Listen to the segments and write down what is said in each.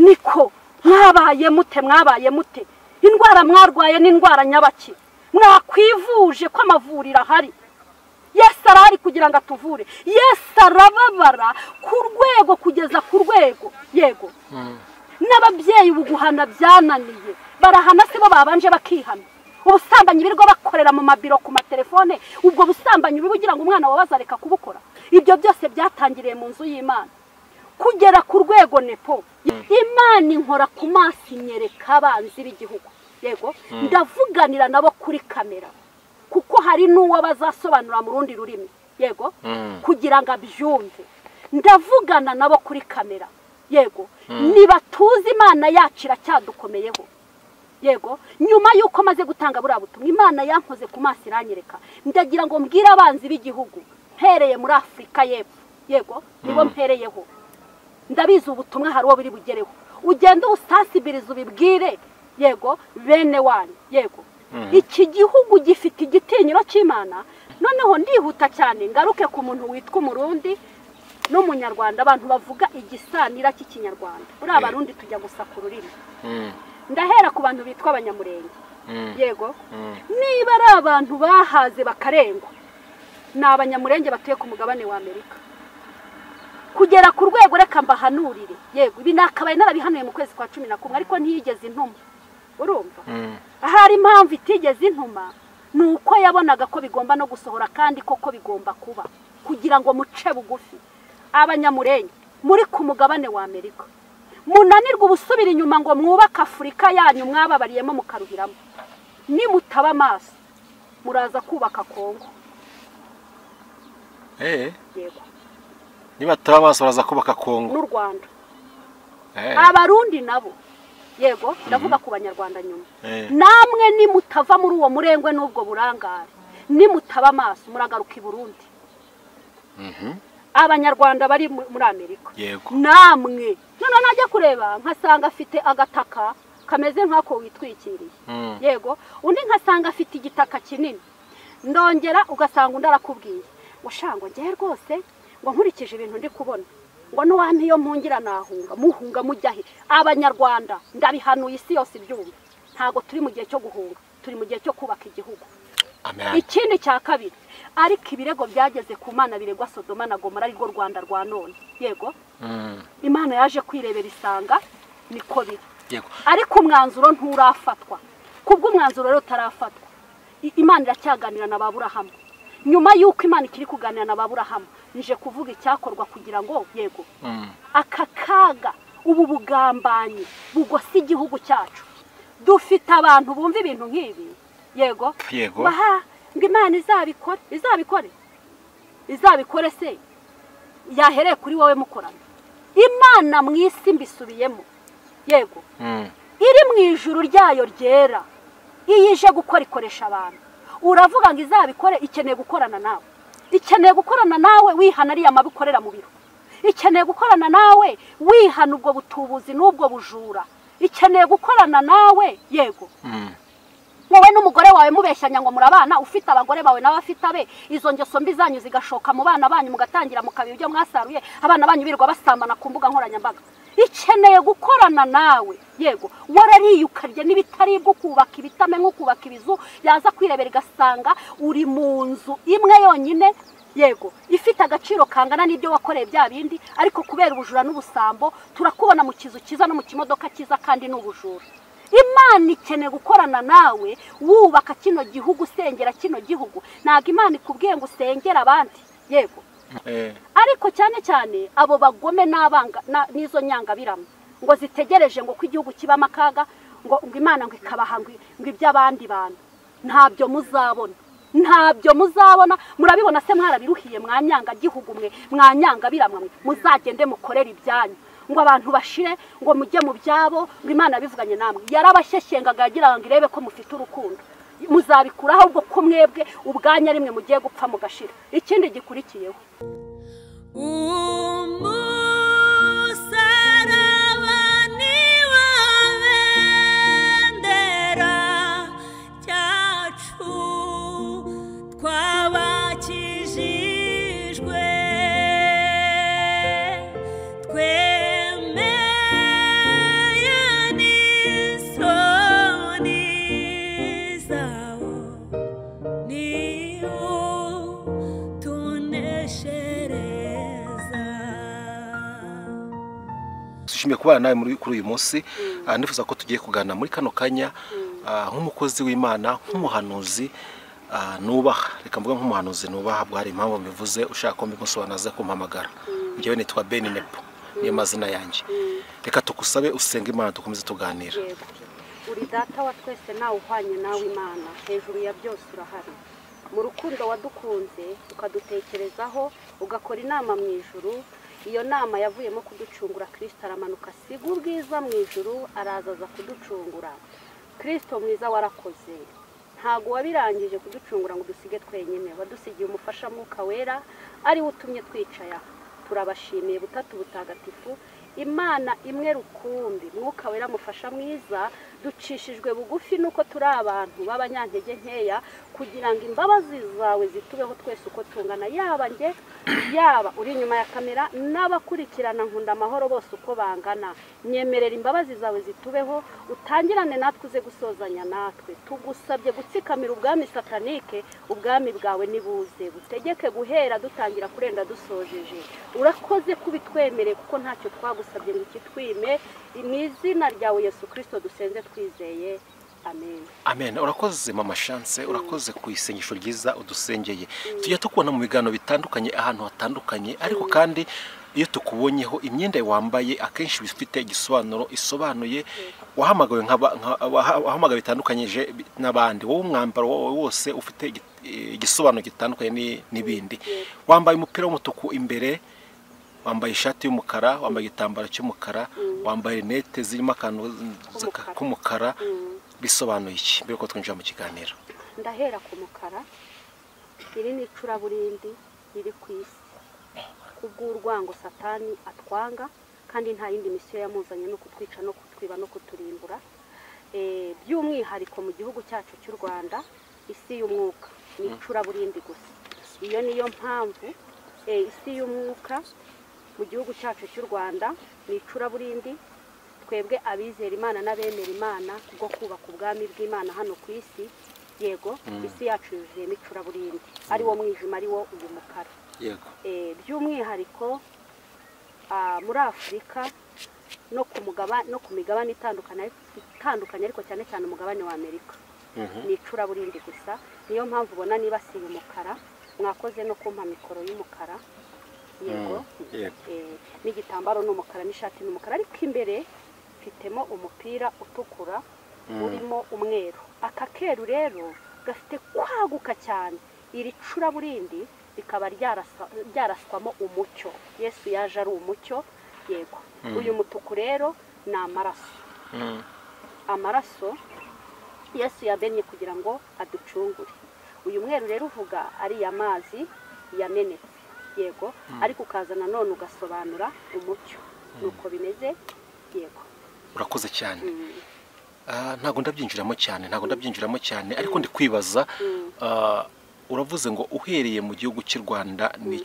niko mwabaye mute indwara mwarwaye n'indwara nyabaki mwakwivuje ko amavuriro ahari Yesu arahari kugira ngo atuvure Yesu arababara ku rwego kugeza ku rwego yego n'ababyeyi ubuguhana byananiye barahana sibo babanje bakihana ubusambanyi birirwa bakorera mu mabiro ku matelefone ubwo busambanyi bugira ngo umwana wabazareka kubukora ibyo byose byatangiriye mu nzu y'Imana kugera ku rwego nepo Imana inkora ku maso inyereka abanzi b'igihugu yego ndavuganira nabo kuri kamera kuko hari n'uwo bazasobanura mu rundi rurimi yego kugira ngo abyumve ndavugana nabo kuri kamera yego niba tuzi Imana yacira cyadukomeyeho yego nyuma yuko maze gutanga buriya butumwa Imana yankoze ku maso iranyereka ndagira ngo mbwire abanzi b'igihugu mpereye muri Afrika y'Epfo yego nibo mpereyeho ndabizi ubutumwa hari uwo biri bugereho ugenda usasibiriza ubibwire yego bene wanyu yego iki gihugu gifite igitinyiro cy'Imana noneho ndihuta cyane ngaruke ku muntu witwa umurundi n'umunyarwanda abantu bavuga igisanira cy'ikinyarwanda uri abarundi tujya gusa ku rurimi ndahera ku bantu bitwa abanyamurenge yego niba ari abantu bahaze bakarengwa ni abanyamurenge batuye ku mugabane wa Amerika kugera ku rwego reka mbahanurire yego ibi nakabaye narabihanuye mu kwezi kwa 11 ariko ntiyigeze intuma urumva ahari impamvu itigeze intuma nuko yabonaga ko bigomba no gusohora kandi koko bigomba kuba kugira ngo muce bugufi abanyamurenge muri ku mugabane wa Amerika munanirwa ubusubira inyuma ngo mwubaka Afrika yanyu mwababariyemo mukaruhiramo nimutaba amaso muraza kubaka Congo yego niba taba amaso baraza kubaka Congo n'u Rwanda abarundi nabo yego ndavuga ku banyarwanda nyuma namwe nimutava muri uwo murengwe n'ubwo burangare nimutaba amaso muragaruka i Burundi abanyarwanda bari muri Amerika namwe none najya kureba nkasanga afite agataka kameze nkako witwikiriye yego undi nkasanga afite igitaka kinini ndongera ugasanga undarakubwiye washango ngiye rwose ngo nkurikije ibintu ndi kubona ngo nuwampi yo mpungira nahunga muhunga mujyahe abanyarwanda ndabihanuye isi yose ibyumva ntago turi mu gihe cyo guhunga turi mu gihe cyo kubaka igihugu ikindi cya kabiri ariko ibirego byageze ku Mana biregwa Sodoma na Gomora ari rwo Rwanda rwa none yego Imana yaje kwirebera isanga niko biri yego ariko umwanzuro nturafatwa kubwo umwanzuro rero tarafatwa Imana iracyaganira na Baburahamu nyuma yuko Imana ikiri kuganira na Baburahamu nije kuvuga icyakorwa kugira ngo yego akakaga ubu bugambanyi bugosi igihugu cyacu dufite abantu bumva ibintu nk'ibi yego baha ngo Imana izabikore se yahereye kuri wowe mukorana Imana mwisi mbisubiyemo yego iri mu ijuru ryayo ryera iyije gukora ikoresha abantu uravuga ngo izabikore ikeneye gukorana nawe ikeneye gukorana nawe wihana ari amabikorera mu biro ikeneye gukorana nawe wihana ubwo butubuzi n'ubwo bujura ikeneye gukorana nawe yego wowe n'umugore wawe mubeshyanya ngo murabana ufite abagore bawe n'abafite abe izo ngeso mbi zanyu zigashoka mu bana banyu mugatangira mukabiba ibyo mwasaruye abana banyu birirwa basambana ku mbuga nkoranyambaga ikeneye gukorana nawe yego warariyukarye n'ibitari bwo kubaka ibitame nko kubaka ibizu yaza kwirebera igasanga uri mu nzu imwe yonyine yego ifite agaciro kangana n'ibyo wakoreye bya bindi ariko kubera ubujura n'ubusambo turakubona mu kizu kiza no mu kimodoka kiza kandi n'ubujura Imana ikeneye gukorana nawe wubaka kino gihugu usengera kino gihugu ntago Imana ikubwiye ngo usengera abandi yego ariko cyane cyane abo bagome n'abanga nizo nyangabiramo ngo zitegereje ngo ko igihugu kiba makaga ngo Imana ngo ikabaha ngo iby'abandi bantu ntabyo muzabona murabibona se mwarabiruhiye mwanyanga gihugu mwe mwanyanga biramwe muzagende mukorera ibyanyu ngo abantu bashire ngo mujye mu byabo ngo Imana bivuganye namwe yarabasheshengaga yagira ngo irebe ko mufite urukundo muzabikuraho ubwo ko mwebwe ubwanya rimwe mugiye gupfa mugashira ikindi gikurikiyeho dushimiye kubana nawe muri kuri uyu munsi ndifuza ko tugiye kuganira muri kano kanya nk'umukozi w'Imana nk'umuhanuzi nubaha reka mvuga nk'umuhanuzi nubaha bwari impamvu mbivuze ushaka ko mbimusobanuza ko mpamagara njyewe nitwa Beninepo niyo mazina yanjye reka tukusabe usenga Imana dukomeze tuganira uri data wa twese nawe uhwanye nawe Imana hejuru ya byose urahari mu rukundo wadukunze ukadutekerezaho ugakora inama mu ijuru iyo nama yavuyemo kuducungura Kristo aramanuka siga ubwiza mu ijuru arazaza kuducungura Kristo mwiza warakoze ntago wabirangije kuducungura ngo dusige twenyine wadusigiye umufasha mwuka wera ari utumye twicaya turabashimiye butatu butagatifu Imana imwe rukumbi mwuka wera mufasha mwiza ducishijwe bugufi nuko turi abantu b'abanyantege nkeya kugira ngo imbabazi zawe zitubeho twese uko tungana yaba nge yaba uri inyuma ya kamera n'abakurikirana nkunda amahoro bose uko bangana nyemerera imbabazi zawe zitubeho utangirane natwe uze gusozanya natwe tugusabye gutsikamira ubwami satanike ubwami bwawe nibuze butegeke guhera dutangira kurenda dusojeje urakoze kubitwemereye kuko ntacyo twagusabye ngo kitwime mu izina ryawe Yesu Kristo dusenze twizeye amen amen urakoze mama chance urakoze ku isengesho ryiza udusengeye tujya tukubona mu biganiro bitandukanye ahantu hatandukanye ariko kandi iyo tukubonyeho imyenda wambaye akenshi bifite igisobanuro isobanuye wahamagawe wahamagawe bitandukanyije n'abandi wowe umwambaro wose ufite igisobanuro gitandukanye n'ibindi wambaye umupira w'umutuku imbere wambaye ishati y'umukara wambaye igitambaro cy'umukara wambaye rinete zirimo akantu k'umukara bisobanuye iki mbere ko twinjira mu kiganiro ndahera ku mukara iri ni icuraburindi riri ku isi kubw'urwango satani atwanga kandi nta yindi misiyo yamuzanye no kutwica no kutwiba no kuturimbura by'umwihariko mu gihugu cyacu cy'u Rwanda isi y'umwuka ni icuraburindi gusa iyo niyo mpamvu isi y'umwuka mu gihugu cyacu cy'u Rwanda ni icuraburindi twebwe abizera Imana n'abemera Imana bwo kubaka ubwami bw'Imana hano ku isi yego isi yacu yuzuye icuraburindi ari wo mwijima ari wo uyu mukara yego by'umwihariko muri Afurika no ku migabane itandukanye ariko cyane cyane umugabane wa Amerika ni icuraburindi gusa niyo mpamvu ubona nibasiye umukara mwakoze no kumpa mikoro y'umukara yego n'igitambaro n'umukara n'ishati n'umukara ariko imbere mfitemo umupira utukura urimo umweru aka keru rero gafite kwaguka cyane iri curaburindi rikaba ryaraswamo umucyo Yesu yaje ari umucyo yego uyu mutuku rero ni amaraso Yesu yabenye kugira ngo aducungure uyu mweru rero uvuga ari amazi yamenetse yego ariko ukazana none ugasobanura umucyo nuko bimeze yego urakoze cyane ntago ndabyinjiramo cyane ariko ndi kwibaza uravuze ngo uhereye mu gihugu cy'u Rwanda ni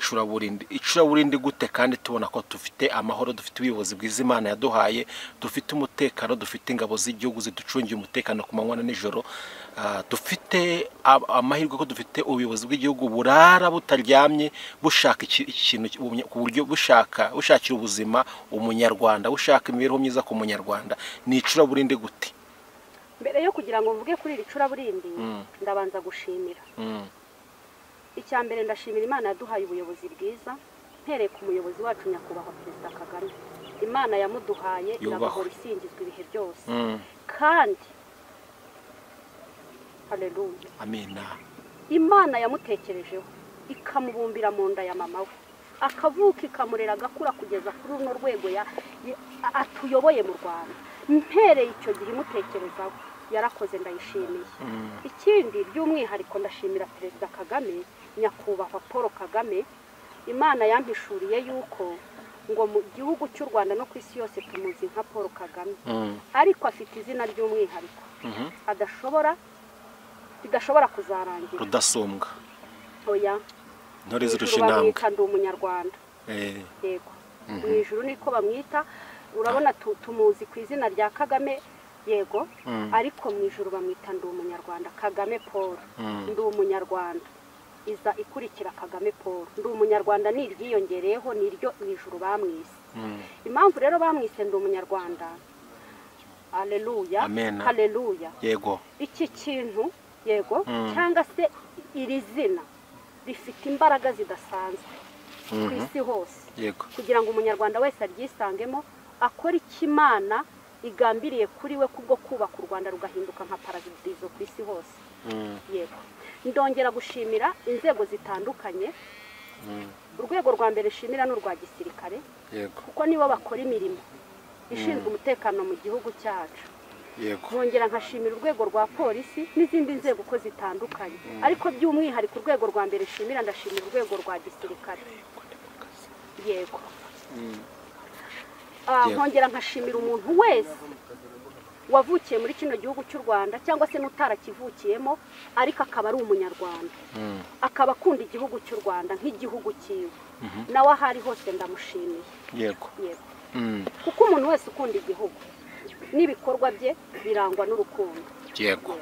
icuraburindi gute kandi tubona ko dufite amahoro dufite ubuyobozi bwiza Imana yaduhaye dufite umutekano dufite ingabo z'igihugu ziducungiye umutekano ku manywa na nijoro dufite amahirwe ko dufite ubuyobozi bw'igihugu burara butaryamye bushaka ikintu ku buryo bushakira ubuzima umunyarwanda bushaka imibereho myiza ku munyarwanda ni icuraburindi gute mbere yo kugira ngo mvuge kuri iri curaburindi ndabanza gushimira icyambere ndashimira Imana yaduhaye ubuyobozi bwiza mpereye ku muyobozi wacu nyakubahwa Perezida Kagame Imana yamuduhaye irabahora isingizwa ibihe byose kandi haleluya amina Imana yamutekerejeho ikamubumbira mu nda ya mama we akavuka ikamurera agakura kugeza kuri runo rwego atuyoboye mu Rwanda mpereye icyo gihe imutekerezaho yarakoze ndayishimiye ikindi by'umwihariko ndashimira Perezida Kagame nyakubahwa Paul Kagame Imana yampishuriye yuko ngo mu gihugu cy'u Rwanda no ku isi yose tumuzi nka Paul Kagame ariko afite izina ry'umwihariko bidashobora kuzarangira rudasumbwa oya ntore zirusha intambwe kandi umunyarwanda yego mu ijuru niko bamwita urabona tumuzi ku izina rya Kagame yego ariko mu ijuru bamwita ndi umunyarwanda Kagame Paul ndi umunyarwanda iza ikurikira Kagame Paul ndi umunyarwanda niryiyongereyeho niryo mu ijuru bamwise impamvu rero bamwise ndi umunyarwanda. Haleluya, haleluya. Yego. Iki kintu yego cyangwa se iri zina rifite imbaraga zidasanzwe ku isi hose. Yego. Kugira ngo umunyarwanda wese aryisangemo akora ikimana igambiriye kuri we kubwo kubaka u Rwanda rugahinduka nka paradizo ku isi hose. Yego. Ndongera gushimira inzego zitandukanye. Urwego rwa mbere shimira n'urwa gisirikare. Yego. Kuko nibo bakora imirimo ishinzwe umutekano mu gihugu cyacu. Yego. Nkongera nkashimira urwego rwa polisi n'izindi nzego uko zitandukanye. Ariko by'umwihariko urwego rwa mbere shimira ndashimira urwego rwa gisirikare. Yego. Nkongera nkashimira umuntu wese wavukiye muri kino gihugu cy'u Rwanda cyangwa se n'utarakivukiyemo ariko akaba ari umunyarwanda. Akaba akunda igihugu cy'u Rwanda nk'igihugu cyiwe. Nawe ahari hose ndamushimiye. Yego. Yego. Kuko umuntu wese ukunda igihugu n'ibikorwa bye birangwa n'urukundo. Yego.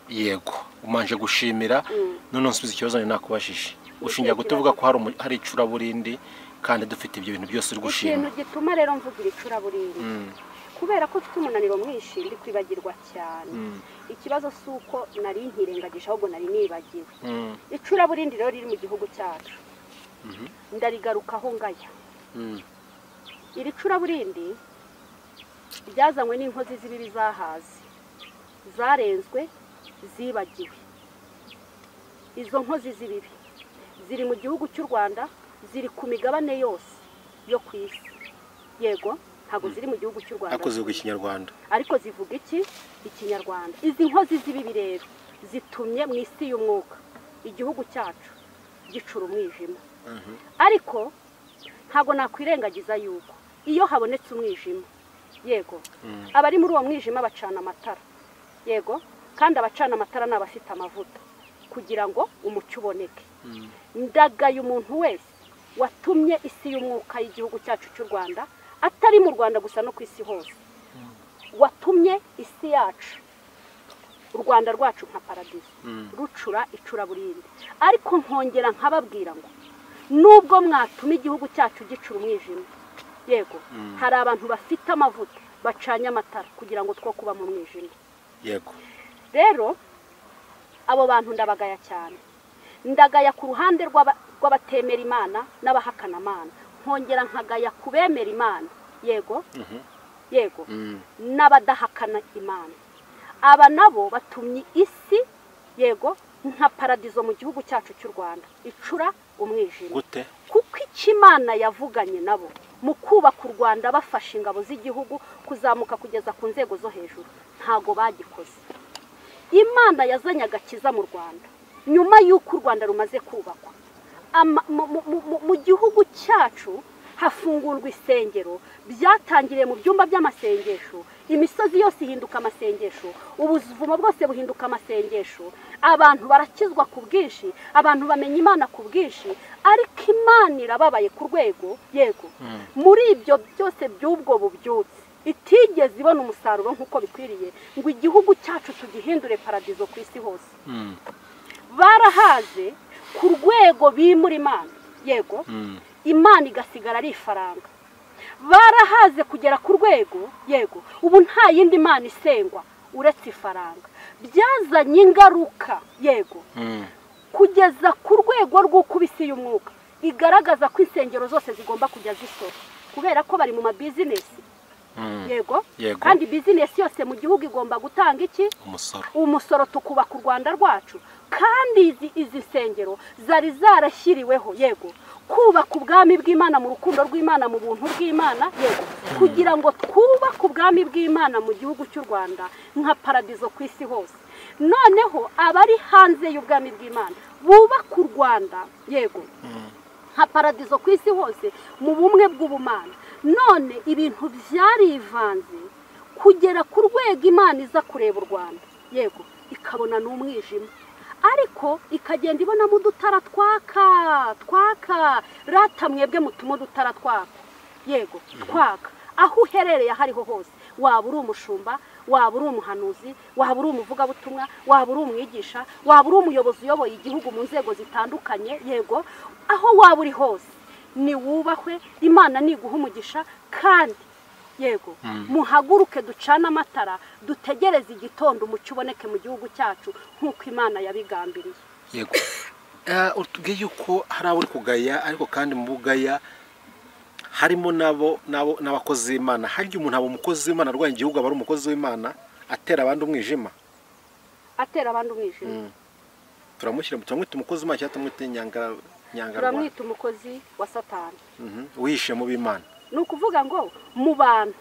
Yego. Umanje gushimira none nsubiza ikibazo nakubashije. Ushingiye gutuvuga ko hari icuraburindi kandi dufite ibyo bintu byose uri gushima. Ikintu gituma rero mvugira icuraburindi kubera ko mfite umunaniro mwinshi ndi kwibagirwa cyane. Ikibazo si uko nari nkirengagije ahubwo nari nibagiwe. Icuraburindi rero riri mu gihugu cyacu ndarigarukaho ngaya. Iri curaburindi ryazanywe n'inkozi z'ibibi zahaze zarenzwe zibagiwe. Izo nkozi z'ibibi ziri mu gihugu cy'u Rwanda, ziri ku migabane yose yo ku isi. Yego, ntago ziri mu gihugu cy'u Rwanda. Ariko zivuga ikinyarwanda. Ariko zivuga iki? Ikinyarwanda. Izi nkozi z'ibibi rero zitumye mu isi y'umwuka igihugu cyacu gicura umwijima. Ariko ntago nakwirengagiza yuko iyo habonetse umwijima, yego, abari muri uwo mwijima bacana amatara. Yego, kandi abacana amatara n'abafite amavuta kugira ngo umucyo uboneke. Ndagaye umuntu wese watumye isi y'umwuka y'igihugu cyacu cy'u Rwanda, atari mu Rwanda gusa no ku isi hose, watumye isi yacu u Rwanda rwacu nka paradizo rucura icuraburindi. Ariko nkongera nkababwira ngo nubwo mwatuma igihugu cyacu gicura umwijima, yego, hari abantu bafite amavuta bacanye amatara kugira ngo two kuba mu mwijima. Yego. Rero abo bantu ndabagaya cyane. Ndagaya ku ruhande rw'abatemera Imana n'abahakana Imana. Nkongera nkagaya kubemera Imana. Yego. Yego. N'abadahakana Imana. Aba nabo batumye isi, yego, nka paradizo mu gihugu cyacu cy'u Rwanda icura umwijima. Gute? Kuko Imana yavuganye nabo mu kubaka u Rwanda bafashe ingabo z'igihugu kuzamuka kugeza ku nzego zo hejuru, ntago bagikoze. Imana yazanye agakiza mu Rwanda nyuma y'uko u Rwanda rumaze kubakwa. Mu gihugu cyacu hafungurwa isengero, byatangiriye mu byumba by'amasengesho, imisozi yose ihinduka amasengesho, ubuvumo bwose buhinduka amasengesho, abantu barakizwa ku bwinshi, abantu bamenya Imana ku bwinshi. Ariko Imana irababaye ku rwego, yego, muri ibyo byose by'ubwo bubyutse itigeze ibona umusaruro nk'uko bikwiriye ngo igihugu cyacu tugihindure paradizo ku isi hose. Barahaze ku rwego bimura Imana, yego, Imana igasigara ari ifaranga. Barahaze kugera ku rwego, yego, ubu nta yindi Imana isengwa uretse ifaranga. Byazanye ingaruka, yego, kugeza ku rwego rw'ukubisi y'umwuka igaragaza ko insengero zose zigomba kujya zisora kubera ko bari mu mabizinesi. Yego, kandi bizinesi yose mu gihugu igomba gutanga iki? Umusoro tukubaka u Rwanda rwacu. Kandi izi nsengero zari zarashyiriweho, yego, kubaka ubwami bw'Imana mu rukundo rw'Imana mu buntu bw'Imana, yego, kugira ngo twubake ubwami bw'Imana mu gihugu cy'u Rwanda nka paradizo ku isi hose. Noneho abari hanze y'ubwami bw'Imana bubaka u Rwanda, yego, nka paradizo ku isi hose mu bumwe bw'ubumana. None ibintu byarivanze kugera ku rwego Imana iza kureba u Rwanda, yego, ikabona n'umwijima, ariko ikagenda ibonamo udutara twaka rata mwebwe mutuma udutara twaka, yego, twaka aho uherereye aho ariho hose. Waba uri umushumba, waba uri umuhanuzi, waba uri umuvugabutumwa, waba uri umwigisha, waba uri umuyobozi uyoboye igihugu mu nzego zitandukanye, yego, aho waba uri hose ni wubahwe Imana niguha umugisha kandi yego muhaguruke ducana amatara dutegereze igitondo umucyo uboneke mu gihugu cyacu nkuko Imana yabigambiriye. Yego utubwiye yuko hari abo uri kugaya ariko kandi mu bugaya harimo n'abakozi b'Imana. Harya umuntu aba umukozi w'Imana arwanya igihugu aba ari umukozi w'Imana atera abandi umwijima. Turamwita umukozi w'Imana cyangwa tumwite nyangarwanda? Turamwita umukozi wa Satani. Wihishe mu b'Imana. Ni ukuvuga ngo mu bantu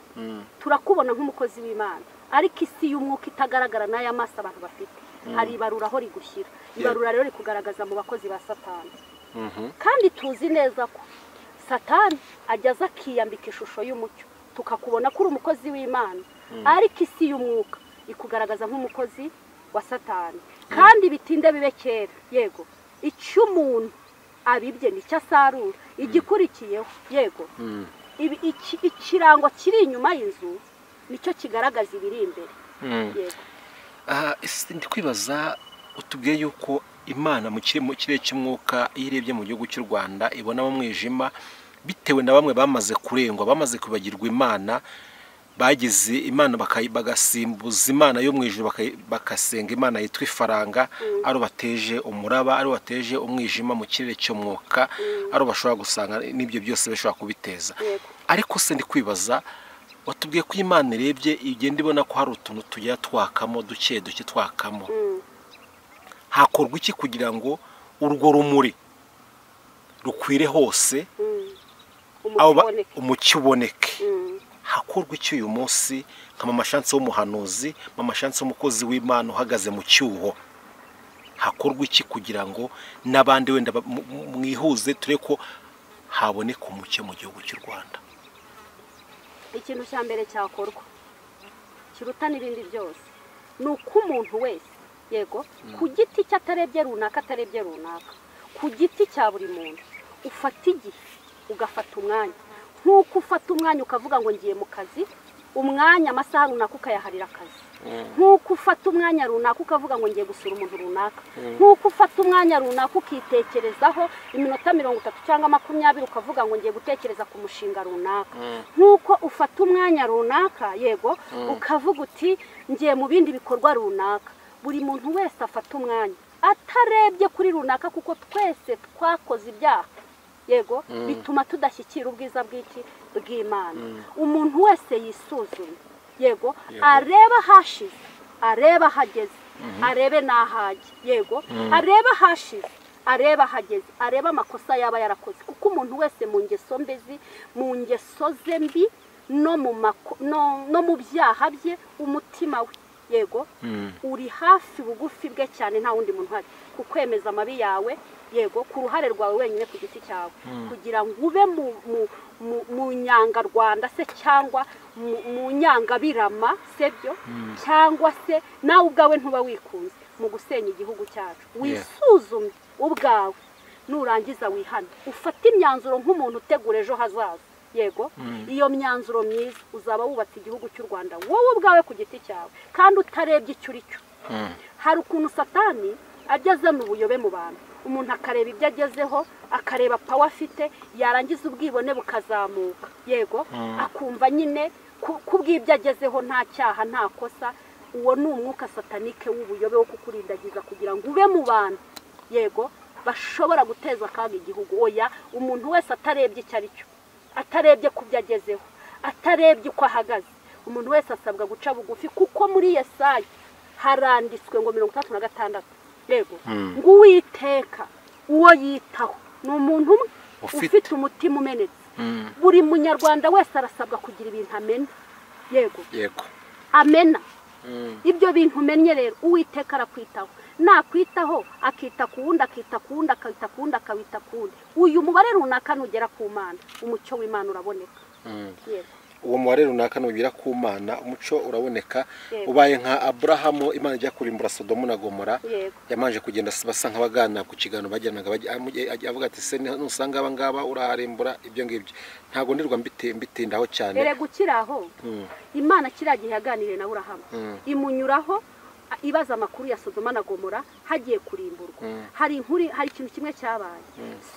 turakubona nk'umukozi w'Imana ariko isi y'umwuka itagaragara n'aya maso abantu bafite hari ibarura aho rigushyira. Ibarura rero rikugaragaza mu bakozi ba Satani. Kandi tuzi neza ko Satani ajyaza akiyambika ishusho y'umucyo tukakubona ko uri umukozi w'Imana ariko isi y'umwuka ikugaragaza nk'umukozi wa Satani. Kandi bitinde bibe kera yego icyo umuntu abibye nicyo asarura. Igikurikiyeho yego ikirango kiri inyuma y'inzu nicyo kigaragaza ibiri imbere. Yego ndi kwibaza utubwiye yuko Imana mu kirere cy'umwuka iyo irebye mu gihugu cy'u Rwanda ibona mu mwijima bitewe na bamwe bamaze kurengwa bamaze kwibagirwa Imana bagize Imana bagasimbuza Imana yo mu ijuru bakasenga Imana yitwa ifaranga ari bateje umuraba ari bateje umwijima mu kirere cy'umwuka ari bashobora gusanga n'ibyo byose bishobora kubiteza. Ariko se ndi kwibaza watubwiye ko Imana irebye igenda ibona ko hari utuntu tujya twakamo duke twakamo. Hakorwa iki kugira ngo urwo rumuri rukwire hose umucyo uboneke? Hakorwa iki uyu munsi nka mama Chance w'umuhanuzi, mama Chance w'umukozi w'Imana uhagaze mu cyuho? Hakorwa iki kugira ngo n'abandi wenda mwihuze ture ko haboneka umucyo mu gihugu cy'u Rwanda? Ikintu cya mbere cyakorwa kiruta n'ibindi byose ni uko umuntu wese yego ku giti cy'atarebye runaka ku giti cya buri muntu ufata igihe ugafata umwanya nk'uko ufata umwanya ukavuga ngo ngiye mu kazi umwanya amasaha runaka ukayaharira akazi. Nk'uko ufata umwanya runaka ukavuga ngo ngiye gusura umuntu runaka. Nk'uko ufata umwanya runaka ukitekerezaho iminota 30 cyangwa 20 ukavuga ngo ngiye gutekereza ku mushinga runaka. Nk'uko ufata umwanya runaka yego ukavuga uti ngiye mu bindi bikorwa runaka. Buri muntu wese afata umwanya atarebye kuri runaka kuko twese twakoze ibyaha yego bituma tudashyikira ubwiza bw'Imana. Umuntu wese yisuzume yego areba hashize areba hageze arebe nahaje yego areba hashize areba hageze areba amakosa yaba yarakoze kuko umuntu wese mu ngeso mbezi mu ngeso ze mbi no mu byaha bye umutima we yego uri hafi bugufi bwe cyane nta wundi muntu hari kukwemeza amabi yawe yego ku ruhare rwawe wenyine ku giti cyawe kugira ngo ube mu nyangarwanda se cyangwa mu nyangabirama sebyo cyangwa se nawe ubwawe ntuba wikunze mu gusenya igihugu cyacu. Wisuzume ubwawe nurangiza wihane ufate imyanzuro nk'umuntu utegura ejo hazaza yego iyo myanzuro myiza uzaba wubatse igihugu cy'u Rwanda wowe ubwawe ku giti cyawe kandi utarebye icyo uri cyo. Hari ukuntu Satani ageze mu buyobe mu bantu umuntu akareba ibyo agezeho akareba power afite yarangiza ubwibone bukazamuka yego akumva nyine kubw'ibyo agezeho nta cyaha nta kosa. Uwo ni umwuka satanike w'ubuyobe wo kukurindagiza kugira ngo ube mu bantu yego bashobora guteza akaga igihugu. Oya umuntu wese atarebye icyo ari cyo atarebye ku byo agezeho atarebye uko ahagaze umuntu wese asabwa guca bugufi kuko muri Yesaya haranditswe ngo 36 yego ngo Uwiteka uwo yitaho ni umuntu umwe ufite umutima umenetse. Buri munyarwanda wese arasabwa kugira ibintu amena yego amena ibyo bintu umenye rero Uwiteka arakwitaho nakwitaho akita ku wundi akita ku wundi akita ku wundi akawita ku wundi. Uyu mubare runaka nugera ku Mana umucyo w'Imana uraboneka. Uwo mubare runaka nugera ku Mana umucyo uraboneka. Ubaye nka Abrahamu Imana ijya kurimbura Sodomu na Gomora yamanje kugenda basa nk'abagana ku kigano bajyanaga avuga ati se nusanga abangaba uraharimbura ibyo ngibyo. Ntago ndirwa mbitindaho cyane. Ere gukiraho Imana kiragihe yaganiriye na Abrahamu imunyuraho ibaza amakuru ya Sodoma na Gomora hagiye kurimburwa. Hari ikintu kimwe cyabaye.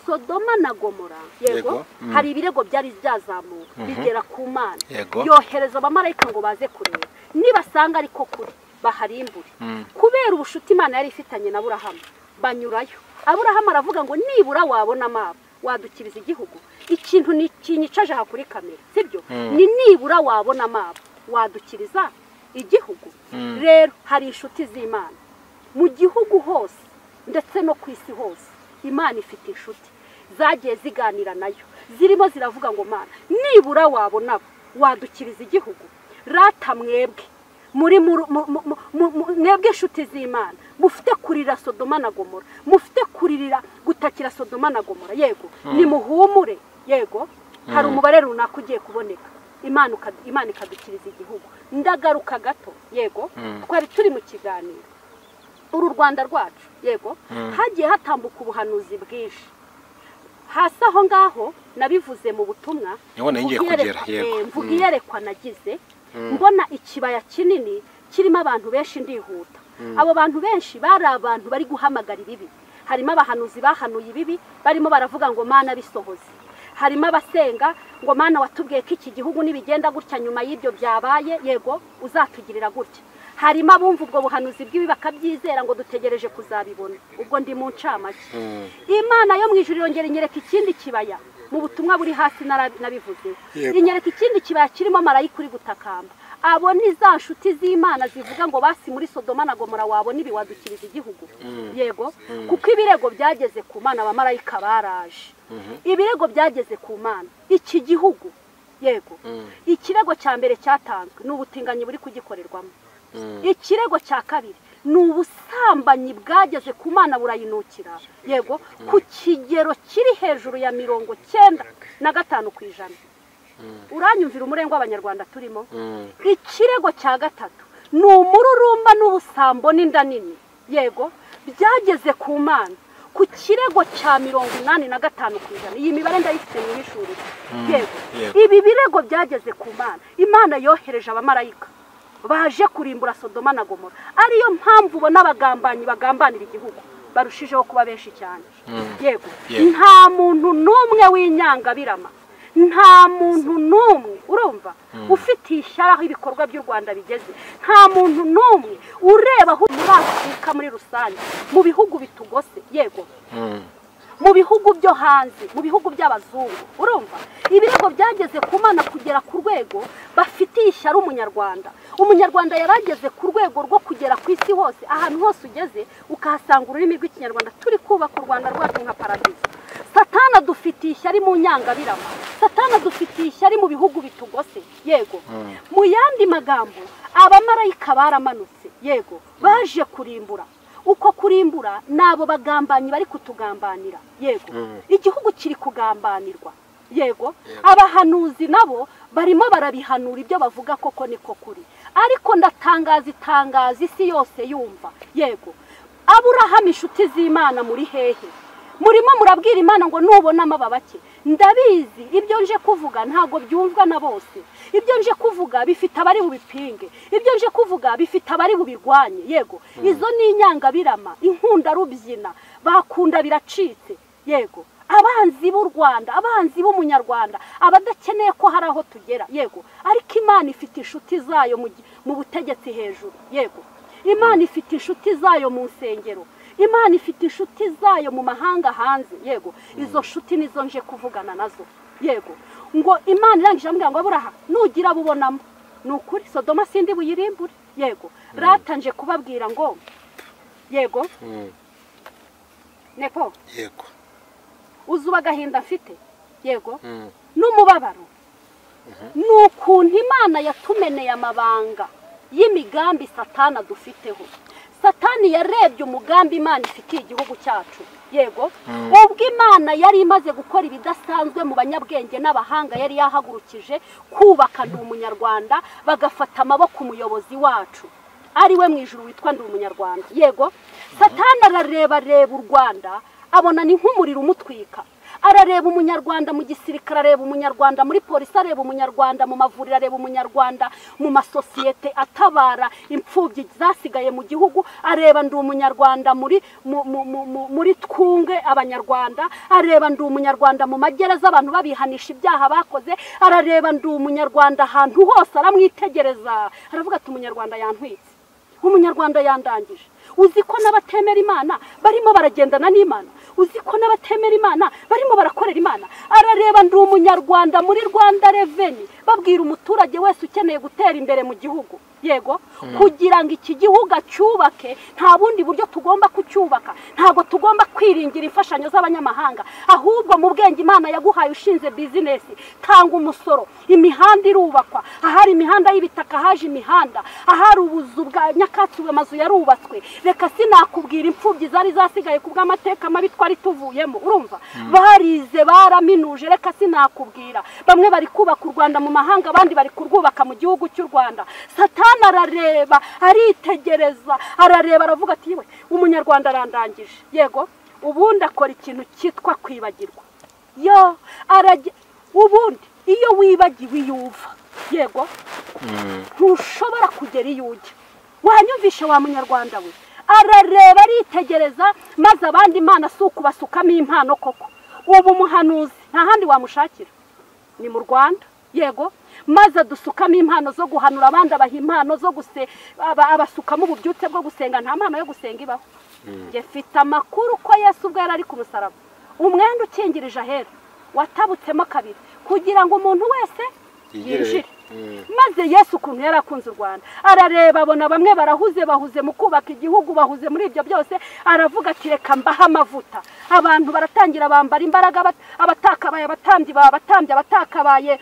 Sodoma na Gomora yego hari ibirego byari byazamuka bigera ku Mana. Yohereza abamarayika ngo baze kureba. Nibasanga ariko kuri baharimbure. Kubera ubushuti Imana yari ifitanye na Aburahamu banyurayo. Aburahamu aravuga ngo nibura wabona maba wadukiriza igihugu. Ikintu ni kinyicaje aha kuri kamera sibyo? Ni nibura wabona maba wadukiriza igihugu. Rero hari inshuti z'Imana mu gihugu hose ndetse no ku isi hose. Imana ifite inshuti zagiye ziganira nayo zirimo ziravuga ngo Mana nibura wabona wadukiriza igihugu. Rata mwebwe muri mwebwe inshuti z'Imana mufite kurira Sodoma na Gomora, mufite kuririra gutakira Sodoma na Gomora yego ni muhumure yego hari umubare runaka ugiye kuboneka. Imana ikadukiriza igihugu. Ndagaruka gato yego twari turi mu kiganiro uru Rwanda rwacu yego hagiye hatambuka ubuhanuzi bwinshi. Hasi aho ngaho nabivuze mu butumwa mvuga iyerekwa nagize mbona ikibaya kinini kirimo abantu benshi ndihuta. Abo bantu benshi bari abantu bari guhamagara ibibi. Harimo abahanuzi bahanuye ibibi barimo baravuga ngo Mana bisohoze. Harimo abasenga ngo Mana watubwiye ko iki gihugu nibigenda gutya nyuma y'ibyo byabaye yego uzatugirira gutya. Harimo abumva ubwo buhanuzi bw'ibi bakabyizera ngo dutegereje kuzabibona. Ubwo ndi mu ncamake. Imana yo mu ijuru yongera inyereka ikindi kibaya mu butumwa buri hasi nabivuze. Inyereka ikindi kibaya kirimo marayika uri gutakamba. Abo ni za nshuti z'Imana zivuga ngo basi muri Sodoma na Gomora wabona ibi wadukiriza igihugu yego kuko ibirego byageze ku Mana abamarayika baraje. Ibirego byageze ku Mana iki gihugu yego ikirego cya mbere cyatanzwe n'ubutinganyi buri kugikorerwamo. Ikirego cya kabiri ni ubusambanyi bwageze ku Mana burayinukira yego ku kigero kiri hejuru ya 95%. Uranyumvira umurengo w'Abanyarwanda turimo. Ikirego cya gatatu ni umururumba n'ubusambo n'inda nini yego byageze ku Mana ku kirego cya 85%. Iyi mibare ndayifite mu ishuri yego ibi birego byageze ku Mana. Imana yohereje abamarayika baje kurimbura Sodoma na Gomora. Ariyo mpamvu ubona abagambanyi bagambanira igihugu barushijeho kuba benshi cyane yego nta muntu n'umwe w'inyangabirama, nta muntu n'umwe urumva ufite ishyara aho ibikorwa by'u Rwanda bigeze. Nta muntu n'umwe ureba aho muri Afurika muri rusange mu bihugu bitugose yego mu bihugu byo hanze mu bihugu by'abazungu urumva ibirego byageze ku Mana kugera ku rwego bafitiye ishyara umunyarwanda yarageze ku rwego rwo kugera ku isi hose. Ahantu hose ugeze ukahasanga ururimi rw'ikinyarwanda. Turi kubaka u Rwanda rwacu nka paradizo. Satana dufitiye ishyari mu nyangabirama. Satana dufitiye ishyari mu bihugu bitugose yego mu yandi magambo abamarayika baramanutse yego baje kurimbura. Uko kurimbura nabo bagambanyi bari kutugambanira yego igihugu kiri kugambanirwa yego abahanuzi nabo barimo barabihanura ibyo bavuga koko niko kuri. Ariko ndatangaza isi yose yumva yego Aburahamu inshuti z'Imana muri hehe murimo murabwira Imana ngo nubona amababake. Ndabizi ibyo nje kuvuga ntago byumvwa na bose. Ibyo nje kuvuga bifite abari bubipinge. Ibyo nje kuvuga bifite abari bubirwanye yego izo ni inyangabirama inkunda rubyina bakunda biracitse yego abanzi b'u Rwanda abanzi b'umunyarwanda abadakeneye ko hari aho tugera yego. Ariko Imana ifite inshuti zayo mu butegetsi hejuru yego. Imana ifite inshuti zayo mu nsengero. Imana ifite inshuti zayo mu mahanga hanze yego izo nshuti nizo nje kuvugana nazo yego ngo Imana irangije ambwira ngo Aburaha nugira bubonamo nukuri Sodoma sindi buyirimbure yego ratanje kubabwira ngo yego nepo yego uzuba gahinda mfite yego n'umubabaro nukuntu Imana yatumeneye amabanga y'imigambi Satana dufiteho. Satani yarebye umugambi Imana ifitiye igihugu cyacu yego ubwo Imana yari imaze gukora ibidasanzwe mu banyabwenge n'abahanga yari yahagurukije kubaka ndi umunyarwanda bagafata amaboko umuyobozi wacu ari we mu ijuru witwa ndi umunyarwanda yego. Satani arareba u Rwanda abona ni nk'umuriro umutwika arareba umunyarwanda mu gisirikare, areba umunyarwanda muri polisi, areba umunyarwanda mu mavuriro, areba umunyarwanda mu masosiyete atabara imfubyi zasigaye mu gihugu, areba ndi umunyarwanda muri twunge abanyarwanda, areba ndi umunyarwanda mu magereza abantu babihanisha ibyaha bakoze, arareba ndi umunyarwanda ahantu hose aramwitegereza, aravuga ati umunyarwanda yantwitse, umunyarwanda yandangije. Uzi ko n'abatemera Imana barimo baragendana n'Imana, uzi ko n'abatemera Imana barimo barakorera Imana. Arareba ndi umunyarwanda muri Rwanda Revenue, babwira umuturage wese ukeneye gutera imbere mu gihugu, yego, kugira ngo iki gihugu cyubake, nta bundi buryo tugomba kucyubaka, ntago tugomba kwiringira imfashanyo z'abanyamahanga, ahubwo mu bwenge Imana yaguhaye ushinze business, tanga umusoro, imihanda irubakwa, ahari imihanda y'ibitaka haje imihanda, ahari ubuzu bwa nyakatsi amazu yarubatswe. Reka sinakubwira imfubyi zari zasigaye kubw'amateka mabi twari tuvuyemo, urumva, barize baraminuje. Reka sinakubwira, bamwe bari kubaka u Rwanda mu mahanga, abandi bari kurwubaka mu gihugu cy'u Rwanda. Satani arareba, aritegereza, arareba, aravuga ati we umunyarwanda arandangije, yego, ubundi akora ikintu cyitwa kwibagirwa. Yo ubundi iyo wibagiwe yuva, yego, ntushobora kugera iyo ujya. Wanyumvishe wa munyarwanda we? Arareba, aritegereza, maze abandi Imana si ukubasukamo impano koko. Ubu muhanuzi nta handi wamushakira, ni mu Rwanda, yego, maze dusukamo impano zo guhanura abandi, abaha impano zo abasukamo ububyutse bwo gusenga. Nta mpano yo gusenga ibaho. Nge mfite amakuru ko Yesu ubwo yari ari ku musaraba, umwenda ukingirije ahera watabutsemo kabiri kugira ngo umuntu wese yinjire. Maze Yesu ukuntu yari akunze u Rwanda, arareba abona bamwe bahuze mu kubaka igihugu, bahuze muri ibyo byose, aravuga ati reka mbaha amavuta. Abantu baratangira bambara imbaraga, abatakabaye abatambyi babatambye, abatakabaye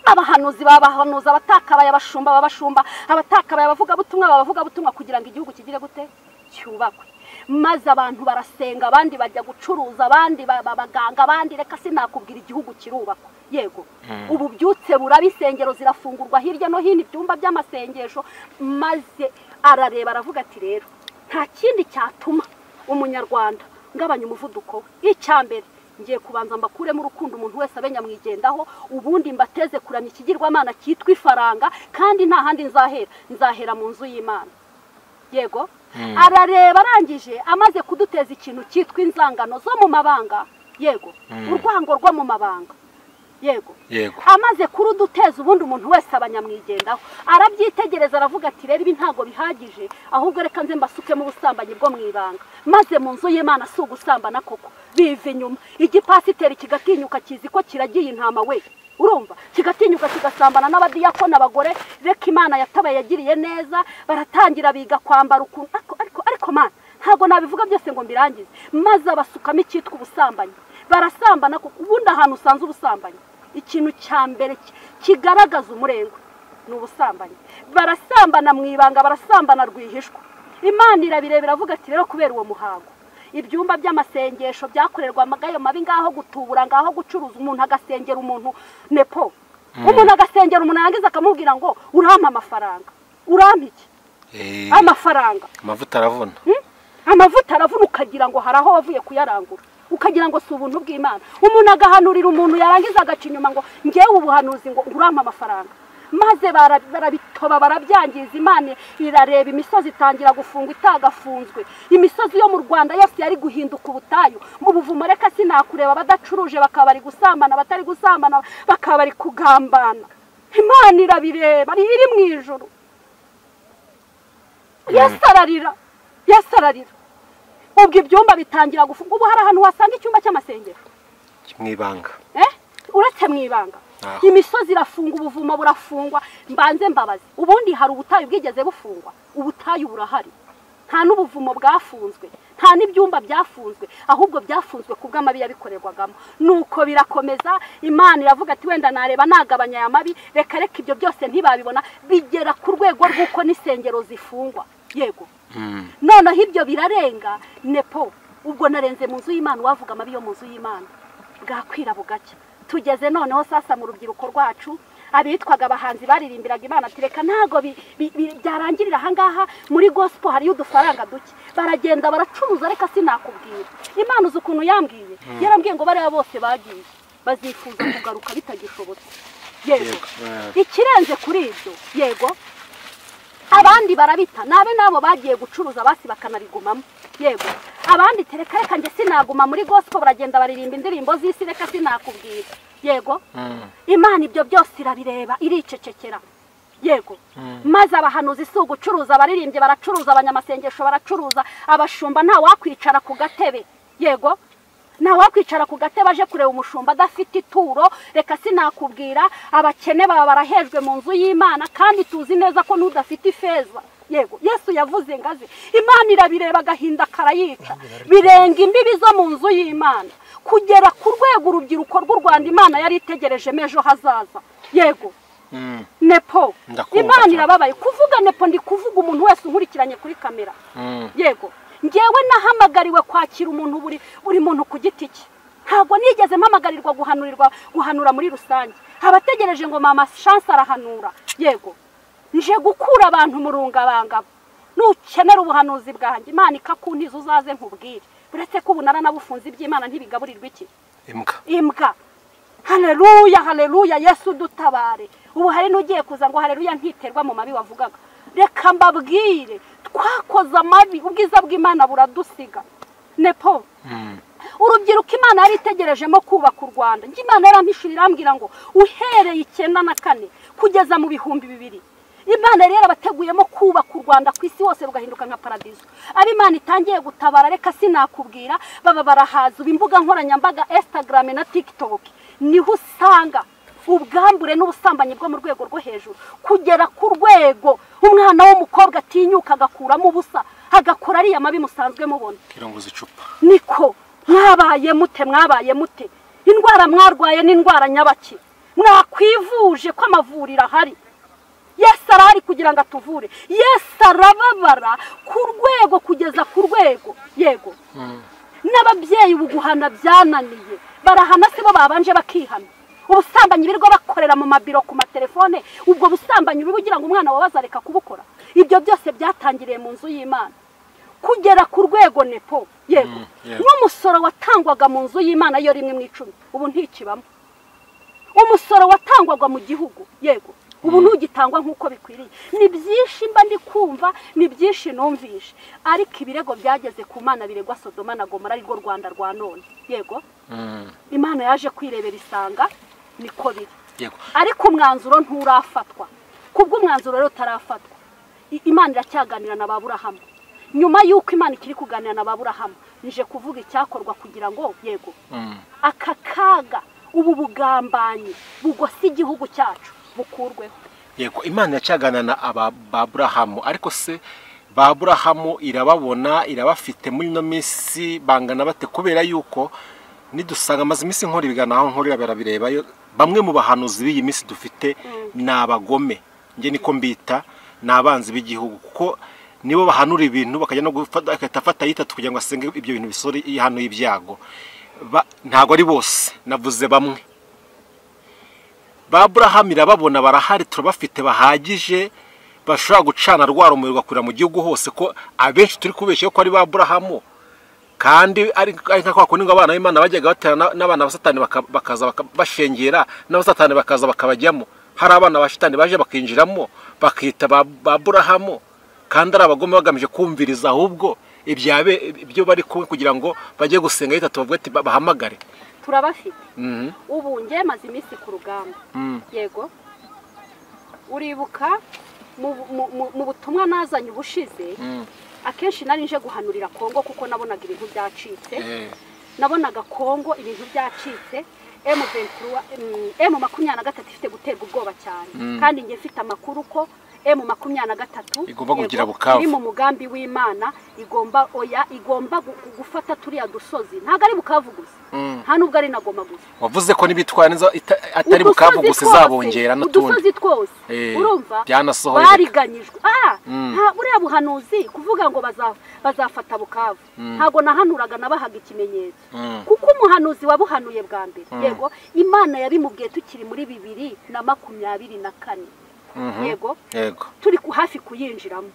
abahanuzi babahanuza, abatakabaye abashumba babashumba, abatakabaye abavuga butumwa kugira ngo igihugu kigire gute, cyubakwe. Maze abantu barasenga, abandi bajya gucuruza, abandi babaganga, abandi reka sinakubwira igihugu kirubakwa, yego. Ubu byutse burabisengero zirafungurwa hirya no hino, ibyumba by'amasengesho. Maze arareba, aravuga ati rero nta kindi cyatuma umunyarwanda ngabanya umuvuduko we. Icyambere ngiye kubanza mbakuremo urukundo, umuntu wese abenya mwigendaho, ubundi mbateze kuramya ikigirwamana cyitwa ifaranga, kandi nta handi nzahera mu nzu y'Imana, yego. Arareba, arangije amaze kuduteza ikintu cyitwa inzangano zo mu mabanga, yego, urwango rwo mu mabanga, yego, amaze kuruduteza, ubundi umuntu wese abanyamwigendaho, arabyitegereza, aravuga ati rero ibi ntago bihagije, ahubwo reka nze mbasukemo ubusambanyi bwo mwibanga. Maze mu nzu y'Imana si ugusambana koko, biva inyuma. Igipasiteri kigatinyuka kizi ko kiragiye intama we, urumva, kigatinyuka kigasambana n'abadiyakona abagore. Reka Imana yatabaye yagiriye neza, baratangira biga kwambara ukuntu, ariko Mana ntago nabivuga byose ngo mbirangize. Maze abasukamo icyitwa ubusambanyi, barasambana. Ubundi ahantu usanze ubusambanyi, ikintu cya mbere kigaragaza umurengwe ni ubusambanyi. Barasambana mu ibanga, barasambana rwihishwa. Imana irabirebera, avuga ati rero kubera uwo muhango, ibyumba by'amasengesho byakorerwa amagayo mabi, ngaho gutubura, ngaho gucuruza, umuntu agasengera umuntu nepo, umuntu agasengera umuntu yarangiza akamubwira ngo urampa amafaranga. Urampa iki? Amafaranga. Amavuta aravuna. Amavuta aravuna, ukagira ngo hari aho wavuye kuyarangura, ukagira ngo si ubuntu bw'Imana. Umuntu agahanurira umuntu yarangiza agaca inyuma ngo ngewe ubuhanuzi ngo urampa amafaranga. Maze barabitoba, barabyangiza. Imana irareba, imisozi itangira gufungwa itagafunzwe. Imisozi yo mu Rwanda yose yari guhinduka ubutayu. Mu buvumo reka sinakureba, badacuruje bakaba bari gusambana, batari gusambana bakaba bari kugambana. Imana irabireba, iri mu ijuru. Yasararira. Ubwo ibyumba bitangira gufunga. Ubu hari ahantu wasanga icyumba cy'amasengero mwibanga, uretse mwibanga. Imisozi irafunga, ubuvumo burafungwa. Mbanze mbabazi, ubundi hari ubutayu bwigeze bufungwa? Ubutayu burahari, nta n'ubuvumo bwafunzwe, nta n'ibyumba byafunzwe, ahubwo byafunzwe kubw'amabi yabikorerwagamo. Nuko birakomeza. Imana iravuga ati wenda nareba nagabanya aya mabi, reka ibyo byose ntibabibona. Bigera ku rwego rw'uko n'isengero zifungwa, yego. Noneho ibyo birarenga nepo. Ubwo narenze mu nzu y'Imana, wavuga amabi yo mu nzu y'Imana bwakwira bugacya. Tugeze noneho sasa mu rubyiruko rwacu, abitwaga abahanzi baririmbiraga Imana tireka ntago byarangirira ahangaha muri gospel hari udufaranga duke baragenda baracuruza reka sinakubwira Imana uzi ukuntu yambwiye yarambwiye ngo bari bose bagiye bazifuza kugaruka bitagishobotse yego ikirenze kuri ibyo yego abandi barabita nabe nabo bagiye gucuruza basi bakanarigumamo yego abandi tereka reka nge sinaguma muri gospel baragenda baririmba indirimbo z'isi reka sinakubwira yego Imana ibyo byose irabireba iricecekera yego maze abahanuzi si ugucuruza baririmbye baracuruza abanyamasengesho baracuruza abashumba nta wakwicara ku gatebe yego nta wakwicara ku gatebe aje kureba umushumba adafite ituro reka sinakubwira abakene baba barahejwe mu nzu y'Imana kandi tuzi neza ko n'udafite ifeza yego Yesu yavuze ngaze Imana irabireba agahinda karayica birenga imbibi zo mu nzu y'Imana kugera ku rwego urubyiruko rw'u Rwanda Imana yari itegereje mejo hazaza yego nepo Imana irababaye kuvuga nepo ndi kuvuga umuntu wese unkurikiranye kuri kamera yego ngewe nahamagariwe kwakira umuntu buri muntu ku giti cye ntago nigeze mpamagarirwa guhanura muri rusange abategereje ngo mama chance arahanura yego nje gukura abantu murungabanga nukenera ubuhanuzi bwanjye Imana ikakuntiza uzaze nkubwire buretse ko ubunara nabufunze iby'Imana ntibigaburirwa iki imbwa haleluya haleluya Yesu dutabare ubu hari nugiye kuza ngo haleluya ntiterwa mu mabi wavugaga reka mbabwire twakoze amabi ubwiza bw'Imana buradusiga nepo urubyiruko Imana yari itegerejemo kubaka u Rwanda Imana yarampishurira irambwira ngo uhereye 94 kugeza mu 2000 Imana rero abateguyemo kubaka u Rwanda ku isi hose rugahinduka nka paradizo ari Imana itangiye gutabara reka sinakubwira baba barahaza imbuga nkoranyambaga Instagram na TikTok niho usanga ubwambure n'ubusambanyi bwo mu rwego rwo hejuru kugera ku rwego umwana w'umukobwa atinyuka agakuramo ubusa agakora ari amabi musanzwe mubona kirongoza icupa niko mwabaye mute indwara mwarwaye n'indwara nyabaki mwakwivuje ko amavuriro ahari Yesu arahari kugira ngo atuvure Yesu arababara ku rwego kugeza ku rwego yego n'ababyeyi ubuguhana byananiye barahana sibo babanje bakihana ubusambanyi birwa bakorera mu mabiro ku matelefone ubwo busambanyi bugira ngo umwana wabazareka kubukora ibyo byose byatangiriye mu nzu y'Imana kugera ku rwego nepo yego n'umusoro watangwaga mu nzu y'Imana yo 1/10 ubu ntikibamo umusoro watangwaga mu gihugu yego ubu ntugitangwa nkuko bikwiriye ni byinshi mba ndi kumva ni byinshi numvishe ariko ibirego byageze ku Mana biregwa Sodoma na Gomora ari rwo Rwanda rwa none yego Imana yaje kwirebera isanga niko biri yego ariko umwanzuro nturafatwa kubwo umwanzuro rero tarafatwa Imana iracyaganira na Baburahamu nyuma yuko Imana ikiri kuganira na Baburahamu nije kuvuga icyakorwa kugira ngo yego akakaga ubu bugambanyi bugose igihugu cyacu bukurweho yego Imana yacyagana na Baburahamu ariko se Baburahamu irababona irabafite muri no minsi bangana bate kubera yuko nidusanga amaze iminsi nkora ibigana aho nkorera barabirebayo bamwe mu bahanuzi b'iyi minsi dufite nabagome nge niko mbita nabanzi b'igihugu kuko nibo bahanura ibintu bakajya no gufata yitatu kugira ngo asenge ibyo bintu bisori hano y'ibyago ntago ari bose navuze bamwe Baburahamu irababona barahari turabafite bahagije bashobora gucana rwarumuri rwakurira mu gihugu hose ko abenshi turi kubeshye ko ari Baburahamu kandi ari nka kwa kuninga abana b'Imana bajyaga batera n'abana basatani bakaza bashengera n'abasatani bakaza bakabajyamo hari abana bashitani baje bakinjiramo bakita Baburahamu kandi ari abagome bagamije kumviriza ahubwo ibyo bari kugira ngo bajye gusenga yitatu bavuga ati bahamagare turabafite ubu nge maze iminsi ku rugamba yego uribuka mu butumwa nazanye ubushize akenshi nari nje guhanurira Congo kuko nabonaga ibintu byacitse nabonaga Congo ibintu byacitse M23 ifite guterwa ubwoba cyane kandi nge mfite amakuru ko M23 igomba kugira Bukavu iri mu mugambi w'Imana igomba gufata turiya dusozi ntago ari Bukavu gusa nta nubwo ari nagoma gusa wavuze ko nibitwara neza atari bukavu gusa izabongera n'utundi udusozi twose urumva byanasohoye bariganyijwe nta buriya buhanuzi kuvuga ngo bazafata bukavu ntago nahanuraga nabahaga ikimenyetso kuko umuhanuzi wabuhanuye bwa mbere yego Imana yabimubwiye tukiri muri 2024 yego turi hafi kuyinjiramo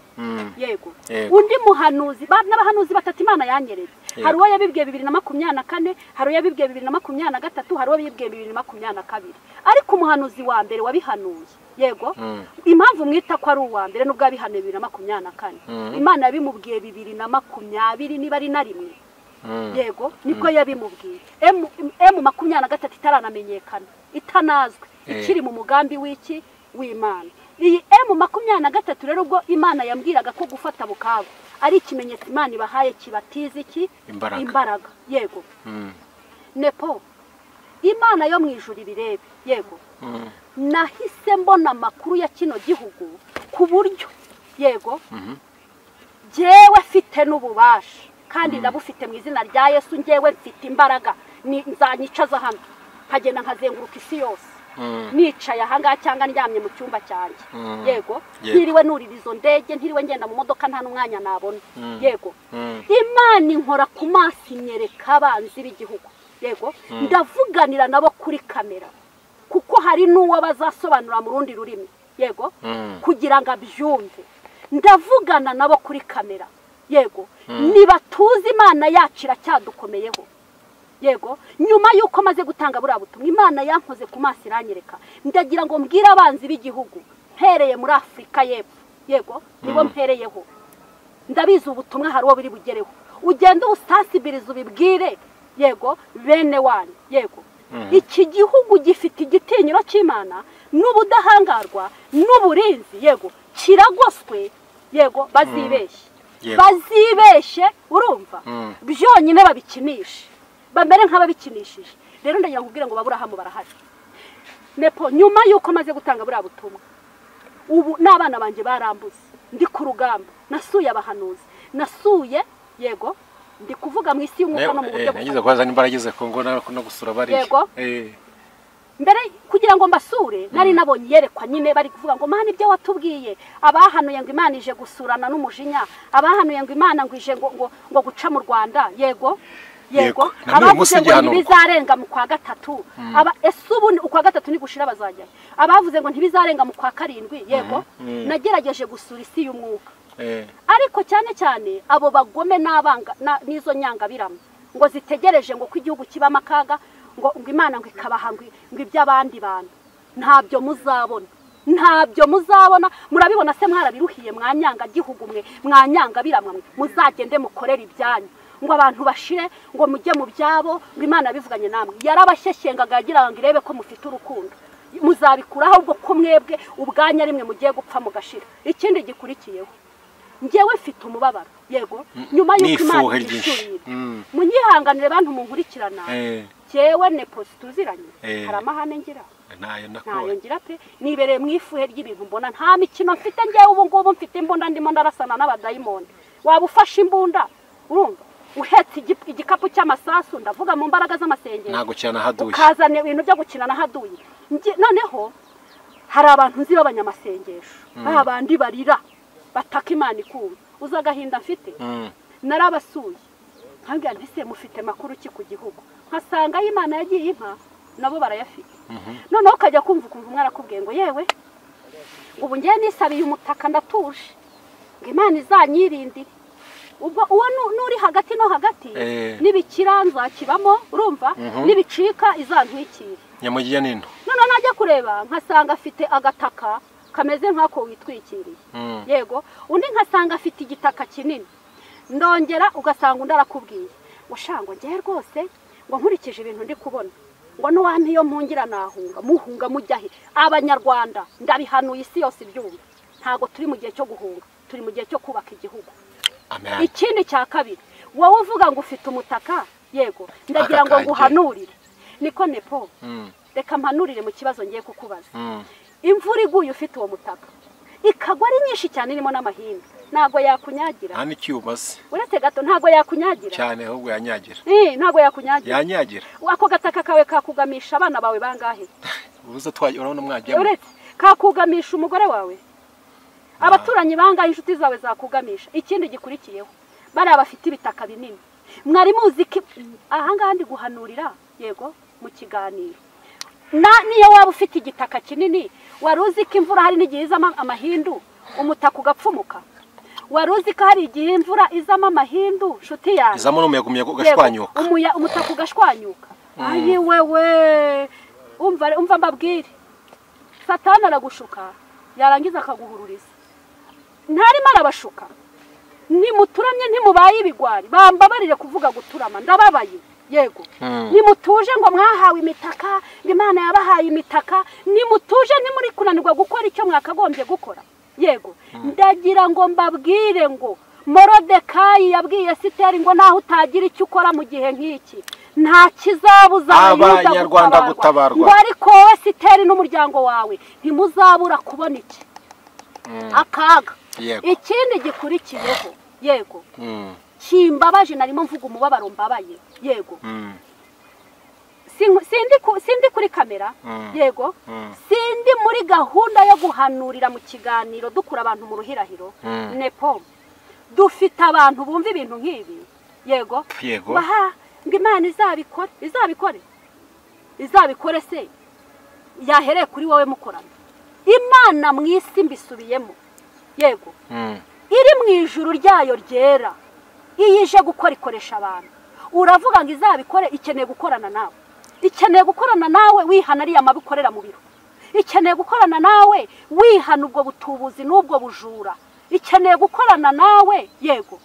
yego undi muhanuzi n'abahanuzi batatu Imana yanyeretse hari uwo yabibwiye 2024 hari uwo yabibwiye 2023 hari uwo yabibwiye 2022 ariko umuhanuzi wa mbere wabihanuye yego impamvu mwita ko ari uwa mbere nubwo abihanuye 2024 Imana yabimubwiye 2020 niba ari na rimwe yego niko yabimubwiye M23 itaranamenyekana itanazwe ikiri mu mugambi w'iki w'Imana iyi M23 rero ubwo Imana yambwiraga ko gufata bukavu ari ikimenyetso Imana ibahaye kibatiza iki imbaraga yego nepo Imana yo mwijuri birebe yego nahise mbona makuru ya kino gihugu ku buryo yego jewe fite n'ububasha kandi ndabufite mu izina rya Yesu ngewe mfite imbaraga nzanyicaza hano nkagenda nkazenguruka isi yose nicaye ahangaha cyangwa ndyamye mu cyumba cyanjye yego ntiriwe nurira izo ndege ntiriwe ngenda mu modoka nta n'umwanya nabona yego Imana inkora ku maso inyereka abanzi b'igihugu yego ndavuganira nabo kuri kamera kuko hari n'uwo bazasobanura mu rundi rurimi yego kugira ngo abyumve ndavugana nabo kuri kamera yego niba tuzi Imana yacu iracyadukomeyeho yego nyuma yuko maze gutanga buriya butumwa Imana yankoze ku maso iranyereka ndagira ngo mbwire abanzi b'igihugu mpereye muri Afrika y'Epfo yego nibo mpereyeho ndabizi ubutumwa hari uwo biri bugereho ugenda usasibiriza ubibwire yego bene wani yego iki gihugu gifite igitinyiro cy'Imana n'ubudahangarwa n'uburinzi yego kiragoswe yego bazibeshye urumva byonyine babikinisha bambere nk'ababikinishije rero ndagira ngo ubwire ngo baburahamu barahari nepo nyuma yuko maze gutanga buriya butumwa ubu n'abana banje barambuze ndi ku rugamba nasuye abahanuzi nasuye yego ndi kuvuga mu isi y'umwuka no mu buryo nagize kwazana imbaragize Congo no gusura bari yego mbere kugira ngo mbasure nari nabonye yerekwa nyine bari kuvuga ngo mana ibyo watubwiye abahanuye ngo Imana ije gusurana n'umujinya abahanuye ngo Imana ngo ije ngo guca mu Rwanda yego abavuze ngo ntibizarenga mu kwa gatatu ese ubu ukwa gatatu ni gushira bazajya abavuze ngo ntibizarenga mu kwa karindwi yego nagerageje gusura isi y'umwuka ariko cyane cyane abo bagome n'abanga nizo nyangabiramo ngo zitegereje ngo ko igihugu kibama kaga ngo Imana ngo ikabaha ngo iby'abandi bantu ntabyo muzabona murabibona se mwarabiruhiye mwanyanga gihugu mwe mwanyanga biramwe muzagende mukorera ibyanyu ngo abantu bashire ngo mujye mu byabo ngo Imana bivuganye namwe yarabashyeshyengaga yagira ngo irebe ko mufite urukundo muzabikuraho ahubwo ko mwebwe ubwanya rimwe mugiye gupfa mugashira ikindi gikurikiyeho ngewe mfite umubabaro yego nyuma yuko Imana ishurira munyihanganire bantu munkurikirana cyewe ne postuziranye hari amahane ngira nayo ngira pe nibereye mwifuhe ry'ibintu mbona nta mikino mfite ngewe ubu ngubu mfite imbunda ndimo ndarasana n'abadayimoni wabufasha imbunda urumva uhetse igikapu cy'amasasu ndavuga mu mbaraga z'amasengesho ntago cyana haduye ukazana ibintu byo gukina na haduye noneho hari abantu nzi b'abanyamasengesho babandi barira bataka Imana ikumva uzagahinda mfite narabasuye nkambya ntise mufite makuru ki ku gihugu nkasanga Imana yagiye inka nabo barayafite noneho ukajya kumva umwana akubwiye ngo yewe ngo ubu ngiye nisabiye umutaka ndatuje ngo Imana izanyirindire ubwo uwo nuri hagati no hagati nibikiranza kibamo urumva nibicika izantwikira nyamugiye nindo none najya kureba nkasanga afite agataka kameze nkako witwikiriye yego undi nkasanga afite igitaka kinini ndongera ugasanga undarakubwiye ushango ngiye rwose ngo nkurikije ibintu ndi kubona ngo n'uwantu iyo mpungira nahunga muhunga mujyahe abanyarwanda ndabihanuye isi yose ibyumva ntago turi mu gihe cyo guhunga turi mu gihe cyo kubaka igihugu ikindi cya kabiri wowe uvuga ngo ufite umutaka yego ndagira ngo nguhanurire niko nepo reka mpanurire mu kibazo ngiye kukubaza imvura iguye ufite uwo mutaka ikagwa ari nyinshi cyane irimo n'amahindu ntago yakunyagira nta n'icyubase uretse gato ntago yakunyagira cyane ahubwo yanyagira ntago yakunyagira yanyagira ako gataka kawe kakugamisha abana bawe bangahe ubuze twaje urabona mwajyamo uretse kakugamisha umugore wawe abaturanyi bangahe inshuti zawe zakugamisha ikindi gikurikiyeho bari abafite ibitaka binini mwari muzi ko ahangaha ndi guhanurira yego mu kiganiro niyo waba ufite igitaka kinini wari uzi ko imvura hari n'igihe izamo amahindu umutaka ugapfumuka wari uzi ko hari igihe imvura izamo amahindu nshuti yawe izamo n'umuyaga ugashwanyuka umutaka ugashwanyuka ayi wewe umva mbabwire satani aragushuka yarangiza akaguhururiza ntarimo arabashuka nimuturamye ntimubaye ibigwari bambabarire kuvuga guturama ndababaye yego nimutuje ngo mwahawe imitaka Imana yabahaye imitaka nimutuje nimuri kunanirwa gukora icyo mwakagombye gukora yego ndagira ngo mbabwire ngo Morodekayi yabwiye Esiteri ngo naho utagira icyo ukora mu gihe nk'iki nta kizabuza abanyarwanda gutabarwa ngo ariko wowe Esiteri n'umuryango wawe ntimuzabura kubona iki akaga ikindi gikurikiyeho yego kimbabaje narimo mvuga umubabaro mbabaye yego sindi kuri kamera yego sindi muri gahunda yo guhanurira mu kiganiro dukura abantu mu ruhirahiro nepo dufite abantu bumva ibintu nk'ibi yego baha ngo Imana izabikore se yahereye kuri wowe mukorana Imana mu isi mbisubiyemo yego iri mu ijuru ryayo ryera iyije gukora ikoresha abantu uravuga ngo izabikore ikeneye gukorana nawe ikeneye gukorana nawe wihana ariya mabikorera mu biro ikeneye gukorana nawe wihana ubwo butubuzi n'ubwo bujura ikeneye gukorana nawe yego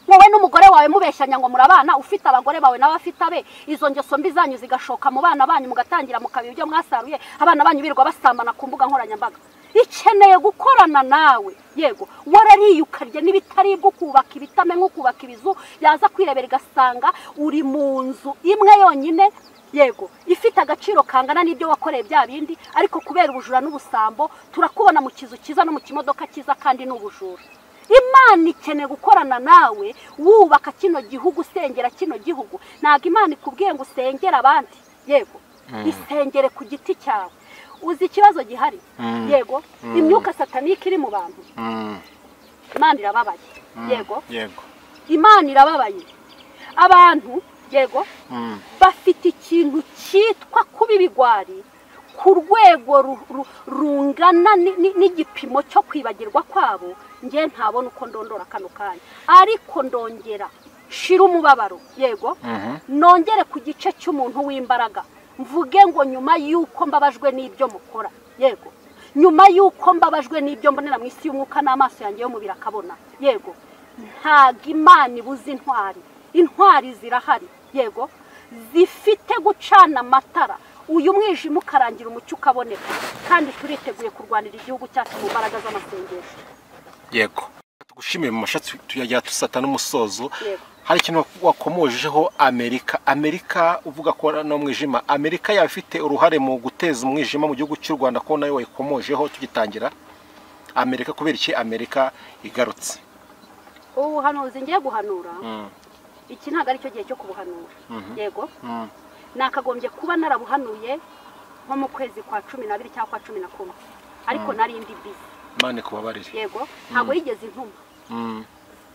wowe n'umugore wawe mubeshyanya ngo murabana ufite abagore bawe n'abafite abe izo ngeso mbi zanyu zigashoka mu bana banyu mugatangira mukabiba ibyo mwasaruye abana banyu birirwa basambana ku mbuga nkoranyambaga ikeneye gukorana nawe yego warariyukarye n'ibitari bwo kubaka ibitame nko kubaka ibizu yaza kwirebera igasanga uri mu nzu imwe yonyine yego ifite agaciro kangana n'ibyo wakoreye bya bindi ariko kubera ubujura n'ubusambo turakubona mu kizu kiza no mu kimodoka kiza kandi n'ubujura Imana ikeneye gukorana nawe wubaka kino gihugu usengera kino gihugu ntago Imana ikubwiye ngo usengera abandi yego isengere ku giti cyawe uzi ikibazo gihari yego imyuka satanike iri mu bantu Imana irababaye yego Imana irababaye abantu yego bafite ikintu cyitwa kuba ibigwari ku rwego rungana n'igipimo cyo kwibagirwa kwabo nge ntabona uko ndondora kano kanya ariko ndongera shira umubabaro yego nongere ku gice cy'umuntu w'imbaraga mvuge ngo nyuma yuko mbabajwe n'ibyo mukora yego nyuma yuko mbabajwe n'ibyo mbonera mu isi y'umwuka n'amaso yanjye yo mubiri akabona yego ntago Imana ibuze intwari zirahari yego zifite gucana amatara uyu mwijima ukarangira umucyo ukaboneka kandi turiteguye kurwanira igihugu cyacu mu mbaraga z'amasengesho yego tugushimiye mu mashatsi tuyajya tusata n'umusozo hari ikintu wakomojeho Amerika uvuga ko no mwijima Amerika yafite uruhare mu guteza umwijima mu gihugu cy'u Rwanda ko nayo wayikomojeho tugitangira Amerika kubera iki Amerika igarutse ubuhanuzi ngiye guhanura iki ntago ari cyo gihe cyo kubuhanura yego nakagombye kuba narabuhanuye nko mu kwezi kwa 12 cyangwa kwa 11 ariko nari ndi busy Imana kubabarire yego ntago yigeze intuma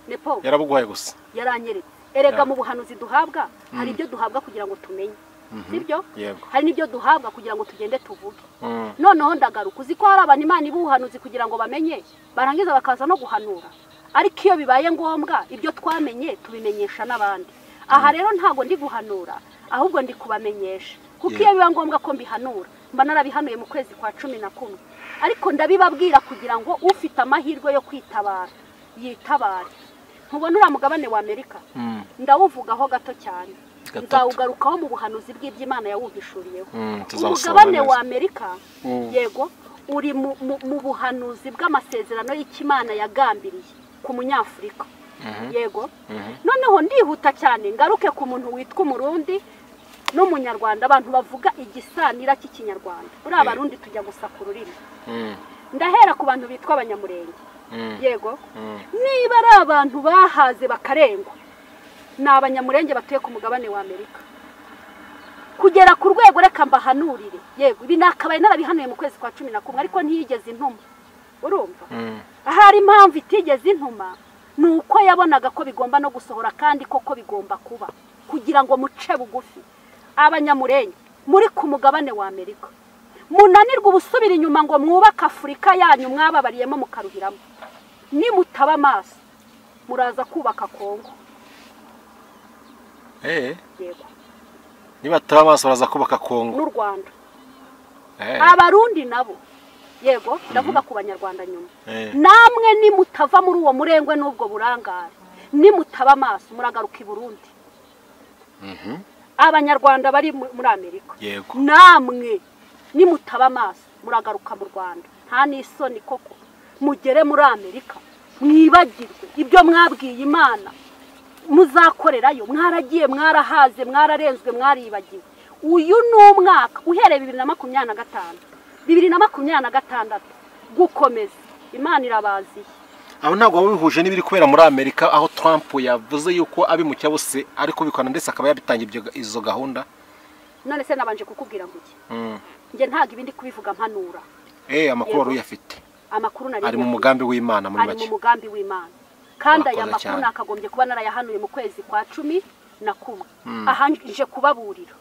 nepo yarabuguhaye gusa yaranyeretse erega mu buhanuzi duhabwa hari ibyo duhabwa kugira ngo tumenye sibyo hari n'ibyo duhabwa kugira ngo tugende tuvuge noneho ndagaruka uzi ko hari abantu Imana ibuhanuzi kugira ngo bamenye barangiza bakaza no guhanura ariko iyo bibaye ngombwa ibyo twamenye tubimenyesha n'abandi aha rero ntago ndi guhanura ahubwo ndi kubamenyesha kuko iyo biba ngombwa ko mbihanura mba narabihanuye mu kwezi kwa 11 ariko ndabibabwira kugira ngo ufite amahirwe yo kwitabara yitabare ntubona ura mugabane wa Amerika ndawuvugaho gato cyane nzawugarukaho mu buhanuzi bw'iby'Imana yawuhishuriyeho umugabane wa Amerika yego uri mu buhanuzi bw'amasezerano y'Imana yagambiriye ku munyafurika yego noneho ndihuta cyane ngaruke ku muntu witwa umurundi n'umunyarwanda abantu bavuga igisanira cy'ikinyarwanda uri abarundi tujya gusa ku rurimi ndahera ku bantu bitwa abanyamurenge yego niba ari abantu bahaze bakarengwa ni abanyamurenge batuye ku mugabane wa Amerika kugera ku rwego reka mbahanurire yego ibi nakabaye narabihanuye mu kwezi kwa 11 ariko ntiyigeze intuma urumva ahari impamvu itigeze intuma nuko yabonaga ko bigomba no gusohora kandi koko bigomba kuba kugira ngo muce bugufi abanyamurenge muri ku mugabane wa Amerika munanirwa ubusubira inyuma ngo mwubaka Afurika yanyu mwababariyemo mukaruhiramo ni mutaba amaso muraza kubaka Congo yego niba taba amaso baraza kubaka Congo n'u Rwanda abarundi nabo yego ndavuga ku banyarwanda nyuma namwe ni mutava muri uwo murengwe n'ubwo burangare ni mutaba amaso muragaruka i Burundi abanyarwanda bari muri Amerika namwe ni mutaba amaso muragaruka mu Rwanda nta n'isoni koko mugere muri Amerika mwibagirwe ibyo mwabwiye Imana muzakorerayo mwaragiye mwarahaze mwararenzwe mwaribagiwe uyu n'umwaka uhereye 2025 gukomeza Imana irabaziye aho ntabwo wabihuje n'ibiri kubera muri Amerika aho Trump yavuze yuko abimukya bose ariko bikwana ndetse akaba yabitangiye izo gahunda none se nabanje kukubwira ngo iki nge ntago ibindi kubivuga mpanura amakuru yafite amakuru nari ari mu mugambi w'Imana muri make ari mu mugambi w'Imana kandi aya makuru nakagombye kuba narayahanuye mu kwezi kwa 11 ahanje kubaburira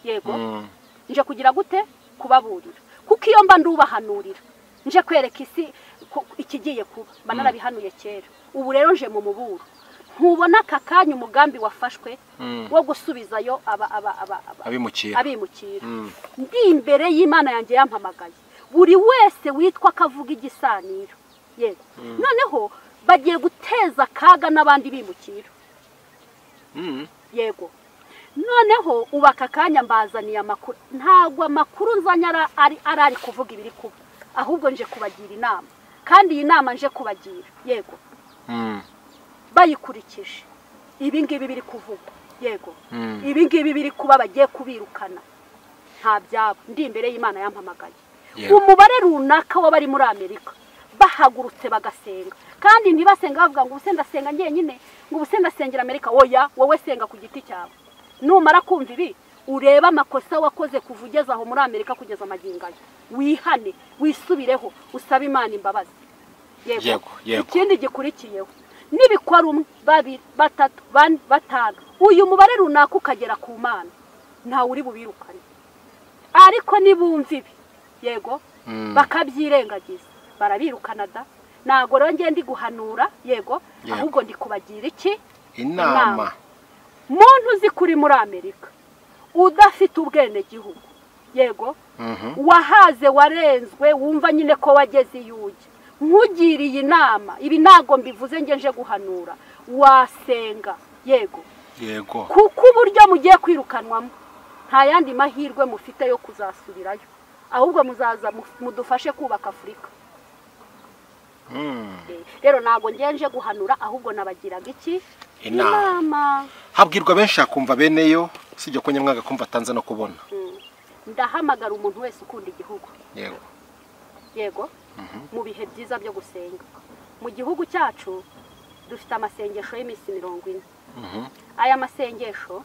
yego nje kugira gute kubaburira kuko iyo mba ndubahanurira nje kwereka isi ikigiye kuba banarabihanuye kera ubu rero nje mu muburo ntubona kakanya umugambi wafashwe wo gusubizayo abimukira ndi imbere y'Imana yanjye yampamagaye buri wese witwa kavuga igisaniro yego noneho bagiye guteza kaga n'abandi bimukira yego noneho ubaka kanya mbazaniye amakuru ntago amakuru nzanyara ari kuvuga ibiri kuba ahubwo nje kubagira inama kandi iyi nama nje kubagira yego bayikurikije ibi ngibi biri kuvuga yego ibi ngibi biri kuba bagiye kubirukana nta byabo ndi imbere y'Imana yampamagaye umubare runaka w'abari muri Amerika bahagurutse bagasenga kandi ntibasenga bavuga ngo ubuse ndasenga nyenyine ngo ubuse ndasengera Amerika oya wowe senga ku giti cyawe numara kumva ibi ureba amakosa wakoze kuvugeza aho muri Amerika kugeza amagingayo wihane wisubireho usaba Imana imbabazi yego ikindi gikurikiyeho nibikora 1 2 3 4 5 uyu mubare runaka ukagera ku Mana nta uri bubirukane ariko nibumva ibi yego bakabyirengagiza barabirukana da nago ronge ndi guhanura yego ahubwo ndi kubagira iki inama muntu uzi kuri muri Amerika udafite ubwene gihugu yego wahaze warenzwe wumva nyine ko wageze yuge nkugiriye inama ibi nago mbivuze nje guhanura wasenga yego kuko uburyo mugiye kwirukanwamo nta yandi mahirwe mufite yo kuzasubirayo ahubwo muzaza mudufashe kubaka Afurika rero nago nje guhanura ahubwo nabagiraga iki inama habwirwa benshi akumva beneyo sijye ko nyamwaga kumva atanze no kubona ndahamagara umuntu wese ukunda igihugu yego mu bihe byiza byo gusenga mu gihugu cyacu dufite amasengesho y'imisi 40 aya masengesho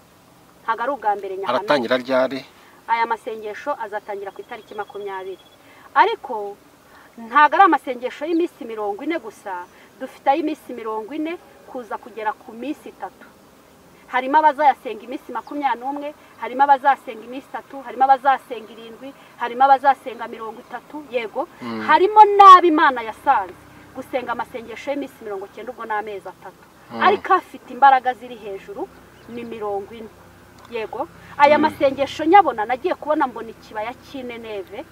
ntago ari ubwa mbere nyahana aratangira ryari aya masengesho azatangira ku itariki 20 ariko ntago ari amasengesho y'imisi 40 gusa dufite ay'imisi 40 kuza kugera ku misi 3 harimo abazayasenga imisi 21 harimo abazasenga imisi 3 harimo abazasenga 7 harimo abazasenga 30 yego harimo nabi Imana yasanze gusenga amasengesho y'imisi 90 ubwo n'amezi 3 ariko afite imbaraga ziri hejuru ni 40 yego aya masengesho nyabona nagiye kubona mbona ikibaya cy'Ineneve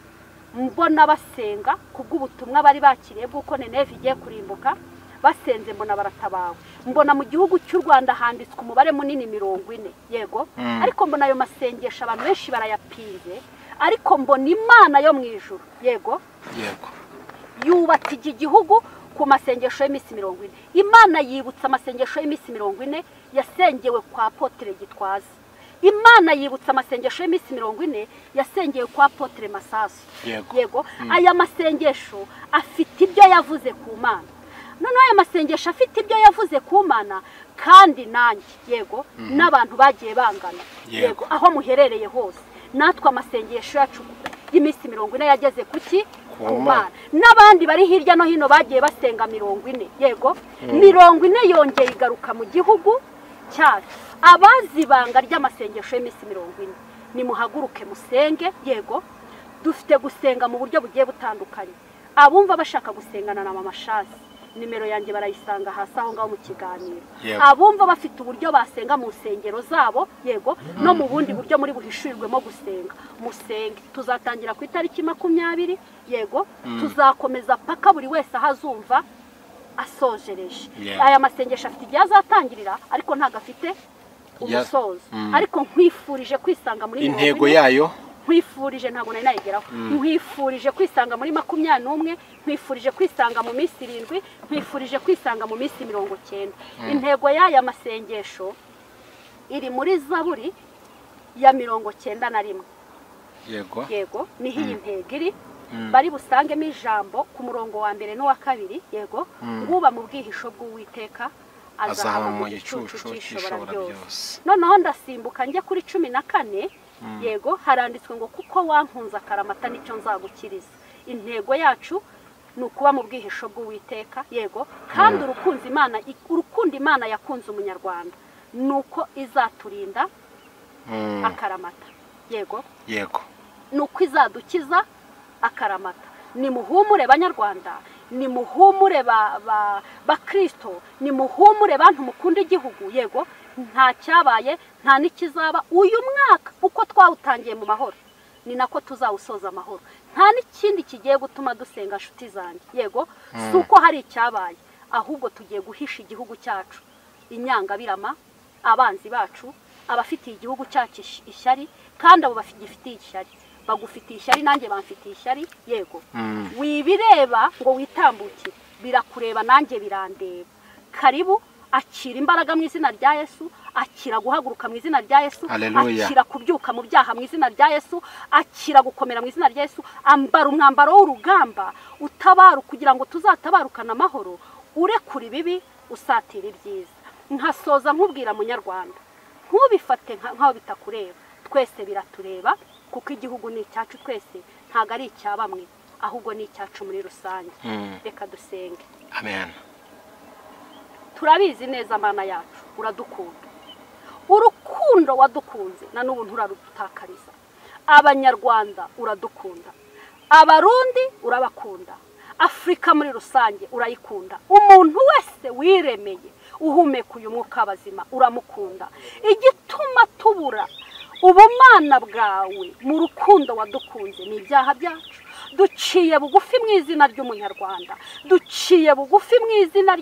mbona basenga kubw'ubutumwa bari bakiriye bw'uko Neneve igiye kurimbuka basenze mbona baratabawe mbona mu gihugu cy'u Rwanda handitswe umubare munini 40 yego ariko mbona ayo masengesho abantu benshi barayapinze ariko mbona Imana yo mu ijuru yego yubatse iki gihugu ku masengesho y'imisi 40 Imana yibutsa amasengesho y'imisi 40 yasengewe kwa Apotre Gitwaza Imana yibutsa amasengesho y'imisi 40 yasengewe kwa Apotre Masasu yego aya masengesho afite ibyo yavuze ku Mana noneho aya masengesho afite ibyo yavuze ku Mana kandi nanjye yego n'abantu bagiye bangana yego aho muherereye hose natwe amasengesho yacu y'iminsi 40 yageze kuki ku Mana n'abandi bari hirya no hino bagiye basenga 40 yego 40 yongeye igaruka mu gihugu cyacu abazibanga ry'amasengesho y'iminsi 40 ni muhaguruke musenge yego dufite gusenga mu buryo bugiye butandukanye abumva bashaka gusengana na mama Shazi nimero yanjye barayisanga hasi aho ngaho mu kiganiro abumva bafite uburyo basenga mu nsengero zabo yego no mu bundi buryo muri buhishurirwemo gusenga musenge tuzatangira ku itariki 20 yego tuzakomeza paka buri wese ahazumva asojereje aya masengesho afite igihe azatangirira ariko ntago afite umusozo ariko nkwifurije kwisanga muri intego yayo nkwifurije ntago nari nayigeraho nkwifurije kwisanga muri 21 nkwifurije kwisanga mu minsi 7 nkwifurije kwisanga mu minsi 90 intego y'aya masengesho iri muri Zaburi ya 91 yego niho iyi ntego iri bari busangemo ijambo ku murongo wa mbere no wa kabiri yego nguba mu bwihisho bw'Uwiteka azahaba mu gicucu cy'ishobora byose noneho ndasimbuka njye kuri 14 yego haranditswe ngo kuko wankunza akaramata nicyo nzagukiriza intego yacu ni ukuba mu bwihisho bw'Uwiteka yego kandi urukundo Imana yakunze umunyarwanda nuko izaturinda akaramata yego nuko izadukiza akaramata ni muhumure banyarwanda ni muhumure ba Kristo ni muhumure bantu mukunda igihugu yego nta cyabaye nta nikizaba uyu mwaka uko twawutangiye mu mahoro ni nako tuzawusoza amahoro nta n'ikindi kigiye gutuma dusenga nshuti zanjye yego suko hari icyabaye ahubwo tugiye guhisha igihugu cyacu inyangabirama abanzi bacu abafitiye igihugu cyacu ishyari kandi abo bafitiye ishyari bagufitiye ishyari nanjye bamfitiye ishyari yego wibireba ngo witambukire birakureba nanjye birandeba karibu akira imbaraga mu izina rya Yesu akira guhaguruka mu izina rya Yesu akira kubyuka mu byaha mu izina rya Yesu akira gukomera mu izina rya Yesu ambara umwambaro w'urugamba utabara kugira ngo tuzatabarukana amahoro urekura ibibi usatira ibyiza nkasoza nkubwira munyarwanda ntubifate nkaho bitakureba twese biratureba kuko igihugu ni icyacu twese ntago ari icya bamwe ahubwo ni icyacu muri rusange reka dusenge amen turabizi neza Mana yacu uradukunda urukundo wadukunze na n'ubu nturarutakariza abanyarwanda uradukunda abarundi urabakunda Afrika muri rusange urayikunda umuntu wese wiremeye uhumeka uyu mwuka bazima uramukunda igituma tubura ubumana bwawe mu rukundo wadukunze ni ibyaha byacu duciye bugufi mu izina ry'umunyarwanda duciye bugufi mu izina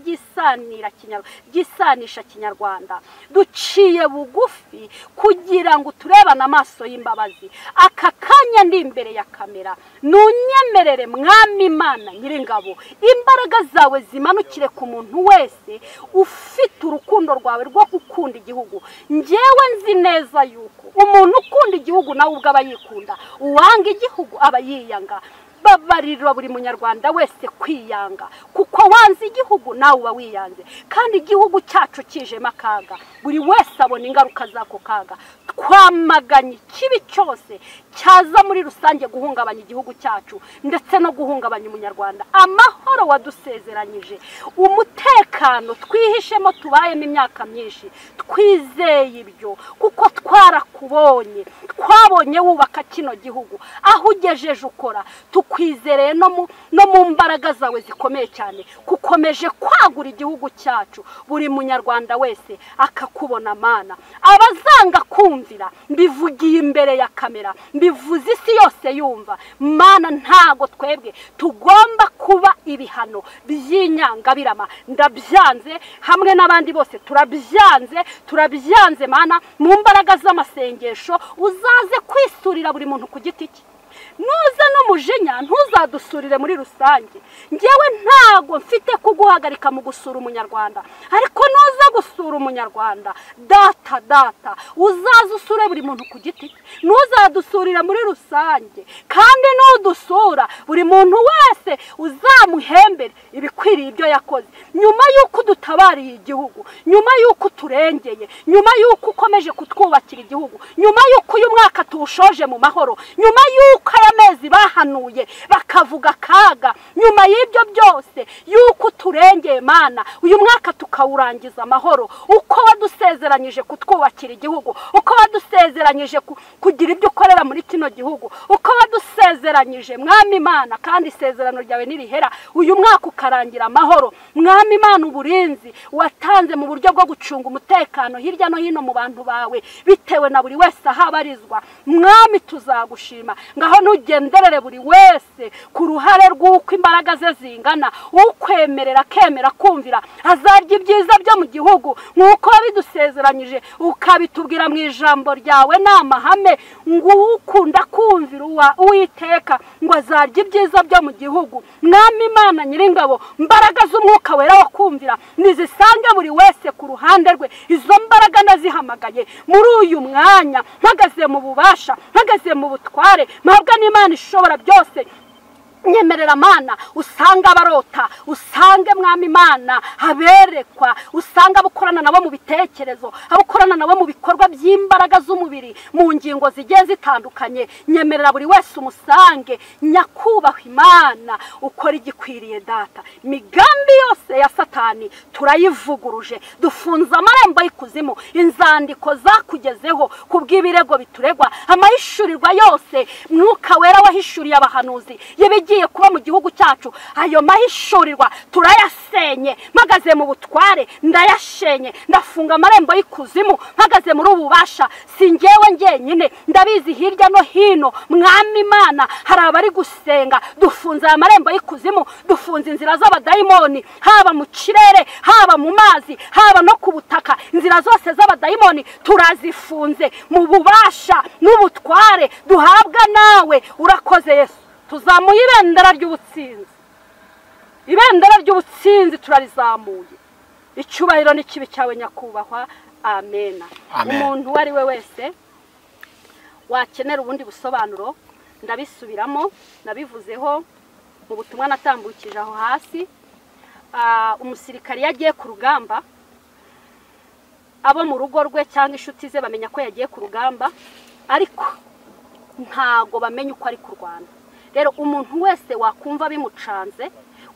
ry'isanisha kinyarwanda duciye bugufi kugira ngo turebane amaso y'imbabazi aka kanya ndi imbere ya kamera nunyemerere mwami Imana nyiringabo imbaraga zawe zimanukire ku muntu wese ufite urukundo rwawe rwo gukunda igihugu njyewe nzi neza yuko umuntu ukunda igihugu nawe ubwo aba yikunda uwanga igihugu aba yiyanga babarira buri munyarwanda wese kwiyanga kuko wanze igihugu nawe uba wiyanze kandi igihugu cyacu kijemo akaga buri wese abona ingaruka zako kaga twamaganye ikibi cyose cyaza muri rusange guhungabanya igihugu cyacu ndetse no guhungabanya umunyarwanda amahoro wadusezeranyije umutekano twihishemo tubayemo imyaka myinshi twizeye ibyo kuko twarakubonye twabonye wubaka kino gihugu aho ugejeje ukora tukwizereye no mu mbaraga zawe zikomeye cyane kukomeje kwagura igihugu cyacu buri munyarwanda wese akakubona Mana abazanga kumvira mbivugiye imbere ya kamera mbivuze isi yose yumva Mana ntago twebwe tugomba kuba ibihano by'inyangabirama ndabyanze hamwe n'abandi bose turabyanze Mana mu mbaraga z'amasengesho uzaze kwisurira buri muntu ku giti cye nuza n'umujinya ntuzadusurire muri rusange ngewe ntago mfite kuguhagarika mu gusura umunyarwanda ariko nuza gusura umunyarwanda data uzaza usure buri muntu ku giti ntuzadusurira muri rusange kandi n'udusura buri muntu wese uzamuhembere ibikwiriye ibyo yakoze nyuma y'uko dutabariye igihugu nyuma y'uko turengeye nyuma y'uko ukomeje kutwubakira igihugu nyuma y'uko uyu mwaka tuwushoje mu mahoro nyuma y'uko aya mezi bahanuye bakavuga kaga nyuma y'ibyo byose y'uko turengeye Mana uyu mwaka tukawurangiza amahoro uko wadusezeranyije kutwubakira igihugu uko wadusezeranyije kugira ibyo ukorera muri kino gihugu uko wadusezeranyije Mwami Imana kandi isezerano ryawe nirihera uyu mwaka ukarangira amahoro Mwami Imana uburinzi watanze mu buryo bwo gucunga umutekano hirya no hino mu bantu bawe bitewe na buri wese ahabarizwa Mwami tuzagushima ngaho nugenderere buri wese ku ruhare rw'uko imbaraga ze zingana ukwemerera kemera kumvira azarya ibyiza byo mu gihugu nk'uko wabidusezeranyije ukabitubwira mu ijambo ryawe n'amahame ngo ukunda kumvira Uwiteka ngo azarya ibyiza byo mu gihugu Mwami Imana Nyiringabo mbaraga z'umwuka wera wo kumvira nizisange buri wese ku ruhande rwe izo mbaraga ndazihamagaye muri uyu mwanya mpagaze mu bubasha mpagaze mu butware mpabwa n'Imana ishobora byose nyemerera Mana usanga abarota usange Mwami Imana haberekwa usanga abukorana nabo mu bitekerezo abukorana nabo mu bikorwa by'imbaraga z'umubiri mu ngingo zigiye zitandukanye nyemerera buri wese umusange nyakubahwa Imana ukora igikwiriye data migambi yose ya Satani turayivuguruje dufunza amarembo y'ikuzimu inzandiko zakugezeho kubw'ibirego bituregwa amahishurirwa yose mwuka wera wahishuriye abahanuzi giye kuba mu gihugu cyacu ayo mahishurirwa turayasenye mpagaze mu butware ndayashenye ndafunga amarembo y'ikuzimu mpagaze muri ububasha singewe ngenyine ndabizi hirya no hino Mwami Imana hari abari gusenga dufunze amarembo y'ikuzimu dufunze inzira z'abadayimoni haba mu kirere haba mu mazi haba no ku butaka inzira zose z'abadayimoni turazifunze mu bubasha n'ubutware duhabwa nawe urakoze Yesu tuzamuye ibendera ry'ubutsinzi turarizamuye icyubahiro n'ikibi cyawe nyakubahwa amena umuntu wari we wese wakenera ubundi busobanuro ndabisubiramo nabivuzeho mu butumwa natambukije aho hasi umusirikari yagiye ku rugamba abo mu rugo rwe cyangwa inshuti ze bamenya ko yagiye ku rugamba ariko ntago bamenya uko ari kurwana rero umuntu wese wakumva bimucanze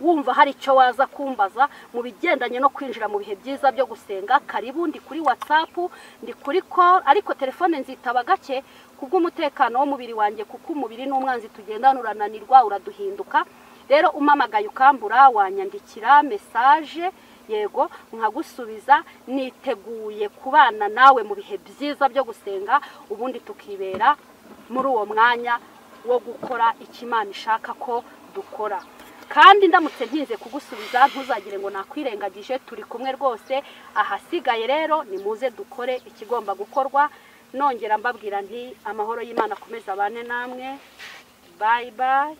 wumva hari icyo waza kumbaza mu bigendanye no kwinjira mu bihe byiza byo gusenga karibu ndi kuri WhatsApp ndi kuri call ariko telefone nzitaba gake kubw'umutekano w'umubiri wanjye kuko umubiri n'umwanzi tugendana urananirwa uraduhinduka rero umamagaye ukambura wanyandikira message yego nkagusubiza niteguye kubana nawe mu bihe byiza byo gusenga ubundi tukibera muri uwo mwanya wo gukora ikimana ishaka ko dukora kandi ndamutse ntinze kugusubiza ntuzagire ngo nakwirengagije turi kumwe rwose ahasigaye rero nimuze dukore ikigomba gukorwa nongera mbabwira nti amahoro y'Imana akomeza abane namwe bye bye